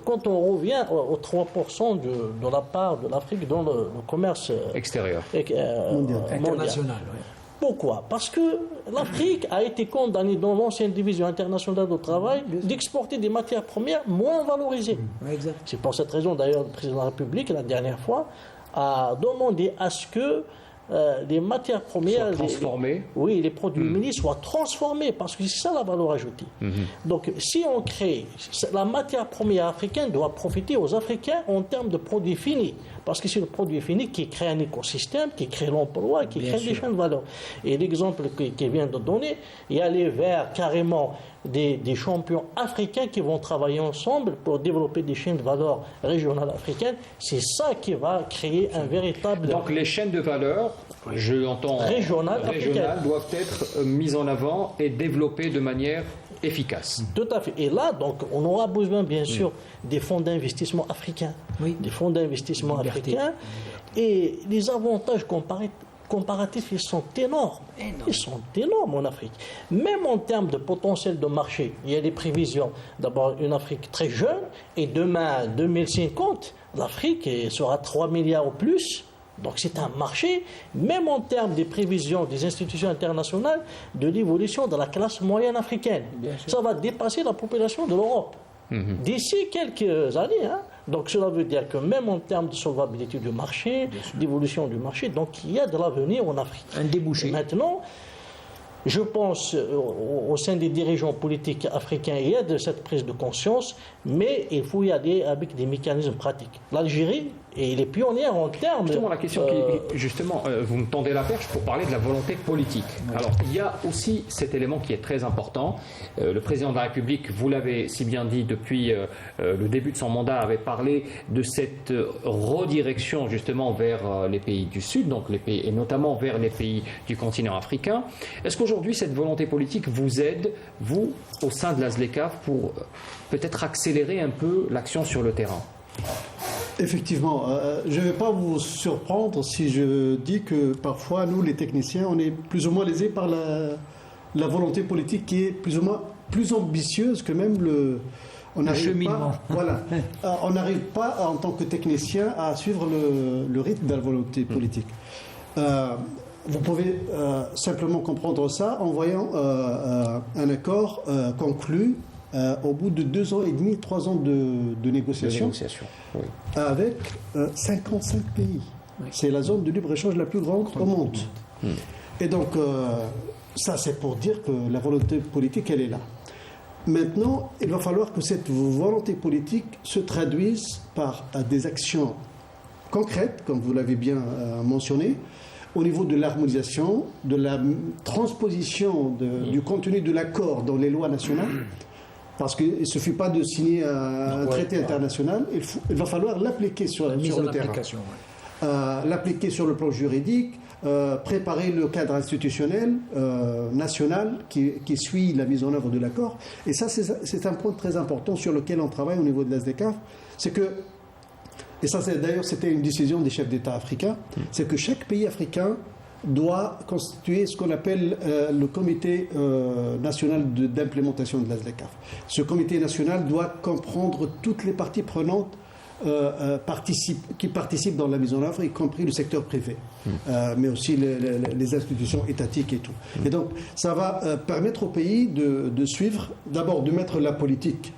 quand on revient aux 3% de la part de l'Afrique dans le commerce extérieur, international, oui. Pourquoi? Parce que l'Afrique a été condamnée dans l'ancienne division internationale du travail d'exporter des matières premières moins valorisées. C'est pour cette raison, d'ailleurs, le président de la République, la dernière fois, a demandé à ce que les matières premières, les produits miniers soient transformés, parce que c'est ça la valeur ajoutée. Donc, si on crée, la matière première africaine doit profiter aux Africains en termes de produits finis, parce que c'est le produit fini qui crée un écosystème, qui crée l'emploi, qui crée des chaînes de valeur. Et l'exemple qu'il vient de donner, il y aller vers carrément des champions africains qui vont travailler ensemble pour développer des chaînes de valeur régionales africaines. C'est ça qui va créer un véritable... Donc les chaînes de valeur, je l'entends, régionales doivent être mises en avant et développées de manière efficace. Tout à fait. Et là, donc, on aura besoin, bien sûr, des fonds d'investissement africains. Des fonds d'investissement africains. Et les avantages comparatifs, ils sont énormes. Ils sont énormes en Afrique. Même en termes de potentiel de marché, il y a des prévisions. D'abord, une Afrique très jeune, et demain, 2050, l'Afrique sera 3 milliards ou plus. Donc c'est un marché, même en termes des prévisions des institutions internationales, de l'évolution de la classe moyenne africaine. Ça va dépasser la population de l'Europe d'ici quelques années. Donc cela veut dire que même en termes de solvabilité du marché, d'évolution du marché, donc il y a de l'avenir en Afrique. Un débouché. Maintenant, je pense au sein des dirigeants politiques africains, il y a de cette prise de conscience, mais il faut y aller avec des mécanismes pratiques. L'Algérie est les pionnières en termes... Justement, la question vous me tendez la perche pour parler de la volonté politique. Alors, il y a aussi cet élément qui est très important. Le président de la République, vous l'avez si bien dit depuis le début de son mandat, avait parlé de cette redirection justement vers les pays du Sud, donc et notamment vers les pays du continent africain. Est-ce qu'aujourd'hui, cette volonté politique vous aide, vous, au sein de la ZLECAf, pour peut-être accélérer un peu l'action sur le terrain? Effectivement, je ne vais pas vous surprendre si je dis que parfois, nous, les techniciens, on est plus ou moins lésés par la volonté politique qui est plus ou moins plus ambitieuse que même le cheminement. Voilà. On n'arrive pas, en tant que technicien, à suivre le rythme de la volonté politique. Vous pouvez simplement comprendre ça en voyant un accord conclu au bout de 2 ans et demi, 3 ans de négociations, avec 55 pays. C'est la zone de libre-échange la plus grande au monde. Et donc, ça c'est pour dire que la volonté politique, elle est là. Maintenant, il va falloir que cette volonté politique se traduise par des actions concrètes, comme vous l'avez bien mentionné, au niveau de l'harmonisation, de la transposition du contenu de l'accord dans les lois nationales. Parce qu'il ne suffit pas de signer un traité international, il va falloir l'appliquer sur le terrain. L'appliquer sur le plan juridique, préparer le cadre institutionnel national qui suit la mise en œuvre de l'accord. Et ça, c'est un point très important sur lequel on travaille au niveau de la SDCAF. C'est que, et ça d'ailleurs c'était une décision des chefs d'État africains, c'est que chaque pays africain doit constituer ce qu'on appelle le comité national d'implémentation de la SDCAF. Ce comité national doit comprendre toutes les parties prenantes qui participent dans la mise en œuvre, y compris le secteur privé, mais aussi les institutions étatiques et tout. Et donc, ça va permettre au pays de suivre, d'abord de mettre la politique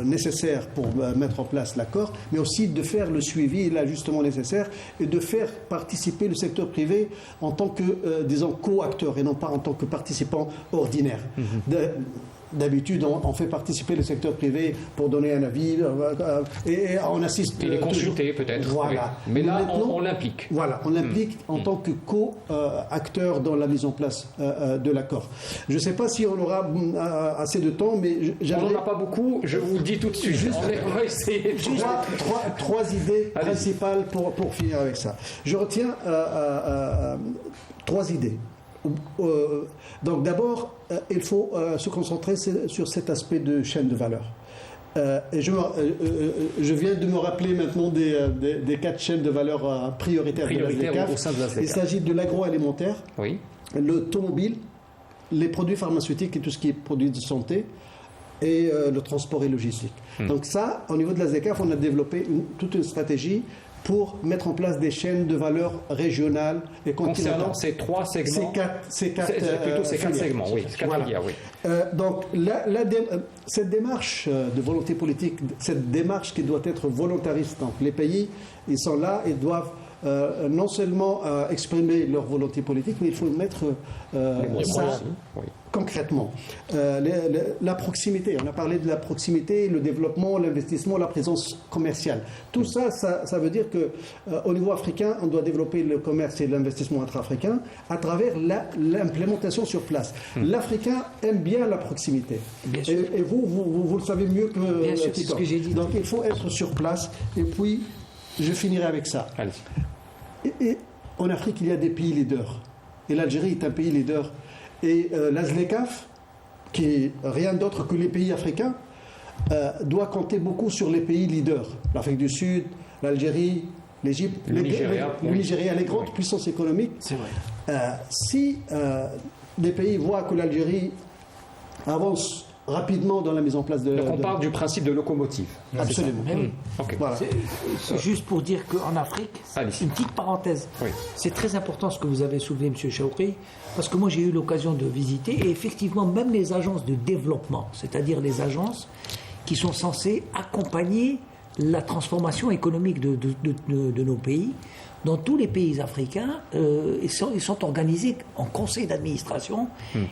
nécessaire pour mettre en place l'accord, mais aussi de faire le suivi et l'ajustement nécessaire et de faire participer le secteur privé en tant que, disons, co-acteur et non pas en tant que participant ordinaire. D'habitude, on fait participer le secteur privé pour donner un avis et on assiste. Et les consulter peut-être. Voilà. Oui. Mais là, on l'implique. Voilà, on l'implique en tant que co-acteur dans la mise en place de l'accord. Je ne sais pas si on aura assez de temps, mais on n'en a pas beaucoup, je vous le dis tout de suite. On va essayer de trois idées principales pour finir avec ça. Je retiens 3 idées. Donc d'abord, il faut se concentrer sur cet aspect de chaîne de valeur. Et je viens de me rappeler maintenant des 4 chaînes de valeur prioritaires de la SDCAF. Il s'agit de l'agroalimentaire, l'automobile, les produits pharmaceutiques et tout ce qui est produits de santé, et le transport et logistique. Donc ça, au niveau de la SDCAF, on a développé toute une stratégie pour mettre en place des chaînes de valeur régionales et continentales. Concernant ces 3 segments. Ces quatre segments, oui. Voilà. Donc, cette démarche de volonté politique, cette démarche qui doit être volontariste, donc les pays, ils sont là et doivent non seulement exprimer leur volonté politique, mais il faut mettre ça concrètement. La proximité, on a parlé de la proximité, le développement, l'investissement, la présence commerciale. Tout ça, ça veut dire qu'au niveau africain, on doit développer le commerce et l'investissement intra-africain à travers l'implémentation sur place. L'Africain aime bien la proximité. Et vous le savez mieux que bien sûr, c'est ce que j'ai dit. Donc il faut être sur place. Et puis, je finirai avec ça. Et en Afrique, il y a des pays leaders. Et l'Algérie est un pays leader. Et la SDCAF, qui est rien d'autre que les pays africains, doit compter beaucoup sur les pays leaders. L'Afrique du Sud, l'Algérie, l'Égypte, le Nigeria, les grandes puissances économiques. C'est vrai. Si des pays voient que l'Algérie avance rapidement dans la mise en place de... Donc on parle du principe de locomotive. Absolument. Okay. Voilà. C'est juste pour dire qu'en Afrique, une petite parenthèse, c'est très important ce que vous avez soulevé, M. Chaoukri, parce que moi j'ai eu l'occasion de visiter, et effectivement même les agences de développement, c'est-à-dire les agences qui sont censées accompagner la transformation économique de nos pays, dans tous les pays africains, ils sont organisés en conseil d'administration.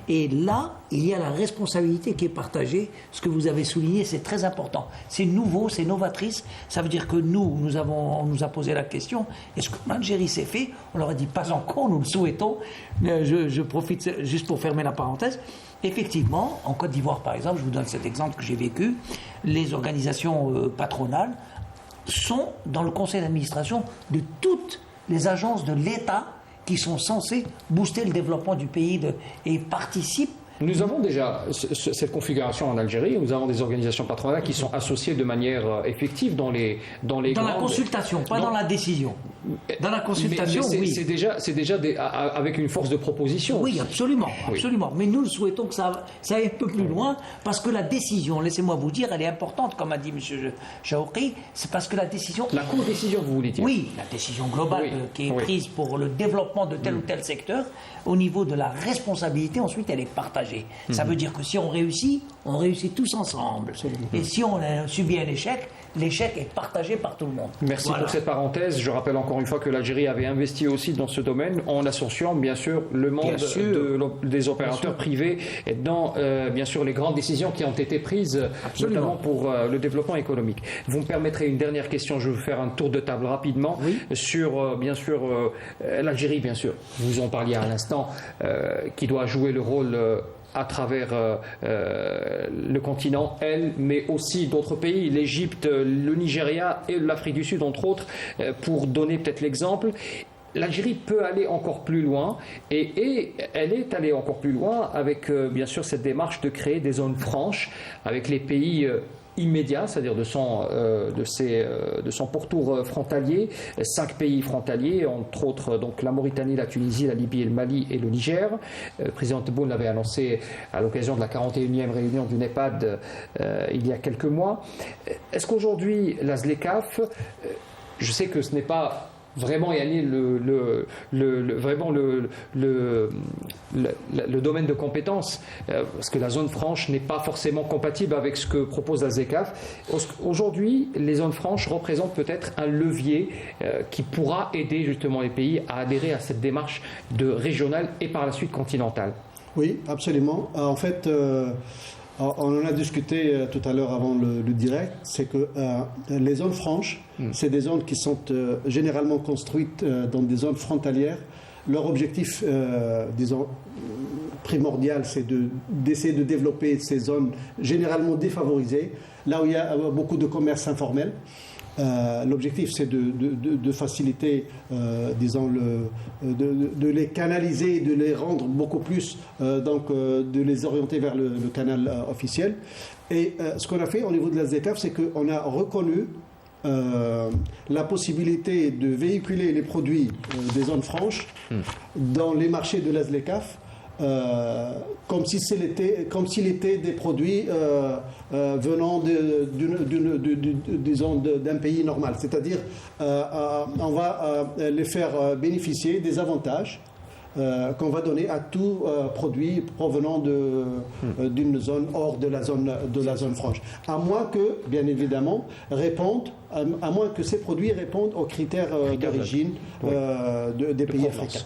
Et là, il y a la responsabilité qui est partagée. Ce que vous avez souligné, c'est très important. C'est nouveau, c'est novatrice. Ça veut dire que on nous a posé la question, est-ce que l'Algérie s'est fait? On leur a dit, pas encore, nous le souhaitons. Je profite juste pour fermer la parenthèse. Effectivement, en Côte d'Ivoire, par exemple, je vous donne cet exemple que j'ai vécu, les organisations patronales sont dans le conseil d'administration de toutes les agences de l'État qui sont censées booster le développement du pays et participent. Nous avons déjà cette configuration en Algérie. Nous avons des organisations patronales qui sont associées de manière effective dans la consultation, pas dans la décision. Dans la consultation, oui. C'est déjà avec une force de proposition. Oui, absolument, absolument. Mais nous souhaitons que ça aille un peu plus loin, parce que la décision, laissez-moi vous dire, elle est importante, comme a dit M. Chaoukri, c'est parce que la décision... La co-décision, vous voulez dire? Oui, la décision globale qui est prise pour le développement de tel ou tel secteur, au niveau de la responsabilité, ensuite, elle est partagée. Ça veut dire que si on réussit tous ensemble. Absolument. Et si on a subi un échec, l'échec est partagé par tout le monde. Merci pour cette parenthèse. Je rappelle encore une fois que l'Algérie avait investi aussi dans ce domaine en associant bien sûr le monde des opérateurs privés et dans bien sûr les grandes décisions qui ont été prises notamment pour le développement économique. Vous me permettrez une dernière question, je vais vous faire un tour de table rapidement sur bien sûr l'Algérie bien sûr. Vous en parliez à l'instant qui doit jouer le rôle à travers le continent, mais aussi d'autres pays, l'Égypte, le Nigeria et l'Afrique du Sud, entre autres, pour donner peut-être l'exemple. l'Algérie peut aller encore plus loin et elle est allée encore plus loin avec bien sûr cette démarche de créer des zones franches avec les pays immédiat, c'est-à-dire de son pourtour frontalier, 5 pays frontaliers, entre autres donc la Mauritanie, la Tunisie, la Libye, le Mali et le Niger. Le président Tebboune l'avait annoncé à l'occasion de la 41e réunion du NEPAD il y a quelques mois. Est-ce qu'aujourd'hui, la ZLECAf, je sais que ce n'est pas vraiment Yannick le domaine de compétence, parce que la zone franche n'est pas forcément compatible avec ce que propose la ZLECAf. Aujourd'hui, les zones franches représentent peut-être un levier qui pourra aider justement les pays à adhérer à cette démarche de régionale et par la suite continentale. Oui, absolument. En fait, on en a discuté tout à l'heure avant le direct, c'est que les zones franches, c'est des zones qui sont généralement construites dans des zones frontalières. Leur objectif, disons, primordial, c'est d'essayer de développer ces zones généralement défavorisées, là où il y a beaucoup de commerce informel. L'objectif, c'est de faciliter, disons, de les canaliser, de les rendre beaucoup plus, donc de les orienter vers le canal officiel. Et ce qu'on a fait au niveau de la ZLECAf, c'est qu'on a reconnu la possibilité de véhiculer les produits des zones franches dans les marchés de la ZLECAf, comme s'il était des produits venant d'un pays normal. C'est-à-dire, on va les faire bénéficier des avantages qu'on va donner à tout produit provenant d'une zone hors de la zone franche. À moins que, bien évidemment, à moins que ces produits répondent aux critères d'origine des pays africains.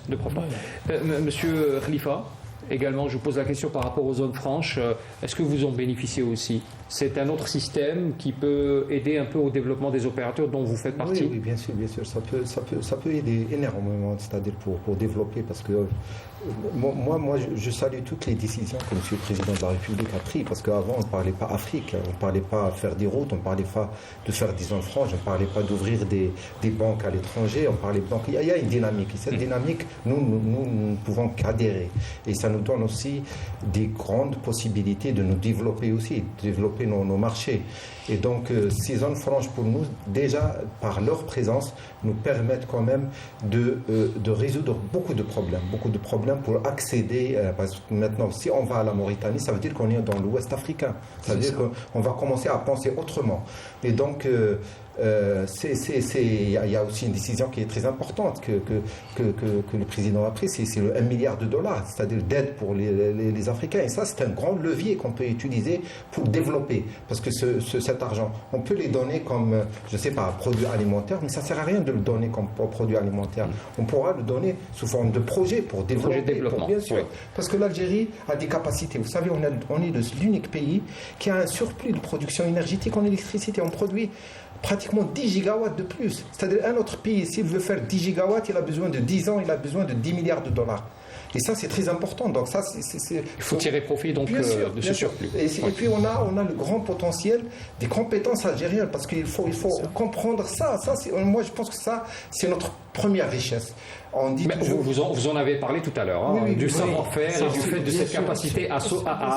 Monsieur Khalifa, également, je vous pose la question par rapport aux zones franches. Est-ce que vous en bénéficiez aussi ? C'est un autre système qui peut aider un peu au développement des opérateurs dont vous faites partie. Oui, bien sûr. Ça peut aider énormément, c'est-à-dire pour développer, parce que moi, je salue toutes les décisions que M. le Président de la République a prises, parce qu'avant, on ne parlait pas Afrique, on ne parlait pas faire des routes, on ne parlait pas de faire des zones franches, on ne parlait pas d'ouvrir des banques à l'étranger, on parlait de banques. Il y a une dynamique, et cette dynamique, nous ne pouvons qu'adhérer. Et ça nous donne aussi des grandes possibilités de nous développer aussi, de développer nos marchés. Et donc, ces zones franches, pour nous, déjà, par leur présence, nous permettent quand même de résoudre beaucoup de problèmes pour accéder, parce que maintenant, si on va à la Mauritanie, ça veut dire qu'on est dans l'Ouest africain. Ça veut dire qu'on va commencer à penser autrement. Et donc, il y a aussi une décision qui est très importante que le président a prise, c'est le 1 milliard de dollars, c'est-à-dire d'aide pour les Africains. Et ça, c'est un grand levier qu'on peut utiliser pour développer. Parce que cet argent, on peut les donner comme, je ne sais pas, produit alimentaire, mais ça ne sert à rien de le donner comme produit alimentaire. On pourra le donner sous forme de projet pour développer. Bien sûr. Oui. Parce que l'Algérie a des capacités. Vous savez, on est l'unique pays qui a un surplus de production énergétique en électricité. On produit pratiquement 10 gigawatts de plus. C'est-à-dire un autre pays, s'il veut faire 10 gigawatts, il a besoin de 10 ans, il a besoin de 10 milliards de dollars. Et ça, c'est très important. Donc ça, il faut tirer profit donc, de ce surplus. Et puis, on a le grand potentiel des compétences algériennes, parce qu'il faut comprendre ça. Moi, je pense que ça, c'est notre première richesse. Vous en avez parlé tout à l'heure, du savoir-faire et du fait de cette capacité à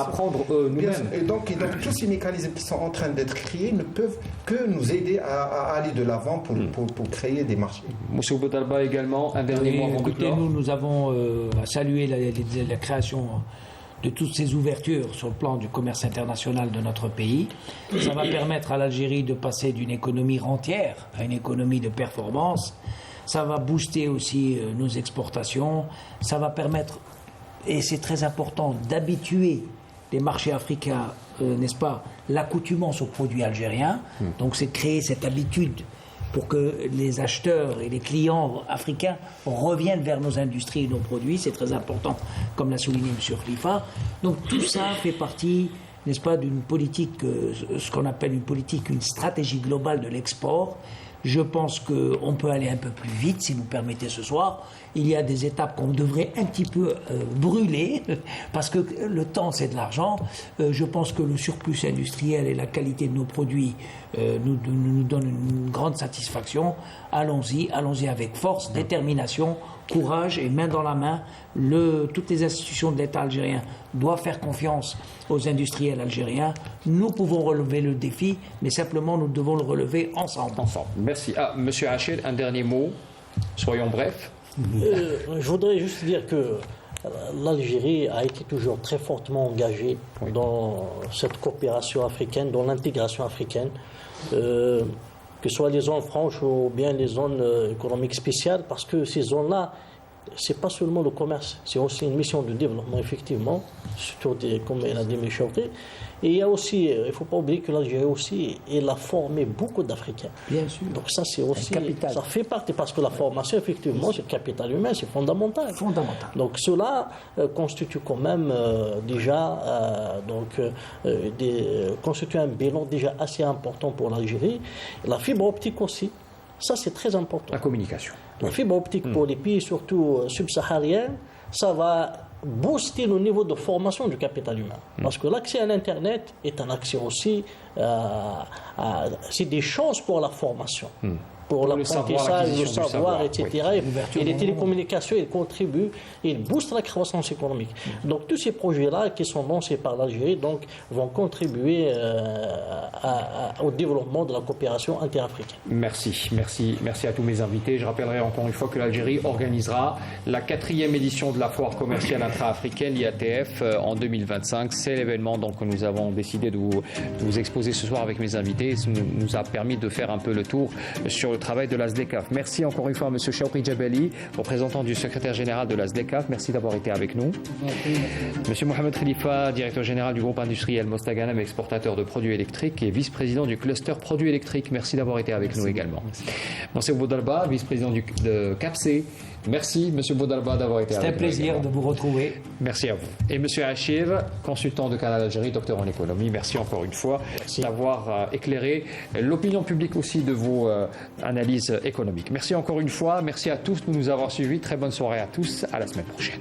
apprendre nous-mêmes. Et donc, tous ces mécanismes qui sont en train d'être créés ne peuvent que nous aider à aller de l'avant pour créer des marchés. Monsieur Boutalba également, un dernier mot avant de clore. Nous avons salué la création de toutes ces ouvertures sur le plan du commerce international de notre pays. Ça va permettre à l'Algérie de passer d'une économie rentière à une économie de performance. Ça va booster aussi nos exportations. Ça va permettre, et c'est très important, d'habituer les marchés africains, n'est-ce pas, l'accoutumance aux produits algériens. Donc c'est créer cette habitude pour que les acheteurs et les clients africains reviennent vers nos industries et nos produits. C'est très important, comme l'a souligné M. Khalifa. Donc tout ça fait partie, n'est-ce pas, d'une politique, ce qu'on appelle une stratégie globale de l'export, Je pense qu'on peut aller un peu plus vite, si vous permettez ce soir. Il y a des étapes qu'on devrait un petit peu brûler, parce que le temps, c'est de l'argent. Je pense que le surplus industriel et la qualité de nos produits nous donnent une grande satisfaction. Allons-y avec force, détermination, courage et main dans la main. Toutes les institutions de l'État algérien doivent faire confiance aux industriels algériens. Nous pouvons relever le défi, mais simplement nous devons le relever ensemble. Merci. Monsieur Hachir, un dernier mot. Soyons brefs. Je voudrais juste dire que l'Algérie a été toujours très fortement engagée dans cette coopération africaine, dans l'intégration africaine, que ce soit les zones franches ou bien les zones économiques spéciales, parce que ces zones-là, c'est pas seulement le commerce, c'est aussi une mission de développement, effectivement, surtout comme il a dit M. Chaukri. Et il y a aussi, il ne faut pas oublier que l'Algérie aussi, elle a formé beaucoup d'Africains. Bien sûr. Donc ça, c'est aussi, ça fait partie, parce que la formation, effectivement, c'est le capital humain, c'est fondamental. Donc cela constitue quand même constitue un bilan déjà assez important pour l'Algérie. La fibre optique aussi, ça c'est très important. La communication. La fibre optique pour les pays, surtout subsahariens, ça va booster le niveau de formation du capital humain. Parce que l'accès à l'Internet est un accès aussi, c'est des chances pour la formation. Pour l'apprentissage, le savoir, etc. Et les télécommunications, ils contribuent, ils boostent la croissance économique. Donc tous ces projets-là qui sont lancés par l'Algérie vont contribuer au développement de la coopération interafricaine. Merci à tous mes invités. Je rappellerai encore une fois que l'Algérie organisera la 4e édition de la foire commerciale intra-africaine, l'IATF, en 2025. C'est l'événement que nous avons décidé de vous exposer ce soir avec mes invités. Ça nous a permis de faire un peu le tour sur le travail de la SDECAF. Merci encore une fois à M. Chaukri Djebeli, représentant du secrétaire général de la SDECAF. Merci d'avoir été avec nous. M. Mohamed Khalifa, directeur général du groupe industriel Mostaganem, exportateur de produits électriques et vice-président du cluster produits électriques. Merci d'avoir été avec nous également. M. Boudalba, vice-président de CAPC. Merci, M. Boudalba, d'avoir été avec nous. C'était un plaisir de vous retrouver. Merci à vous. Et M. Hachir, consultant de Canal Algérie, docteur en économie, merci encore une fois d'avoir éclairé l'opinion publique aussi de vos analyses économiques. Merci encore une fois. Merci à tous de nous avoir suivis. Très bonne soirée à tous. À la semaine prochaine.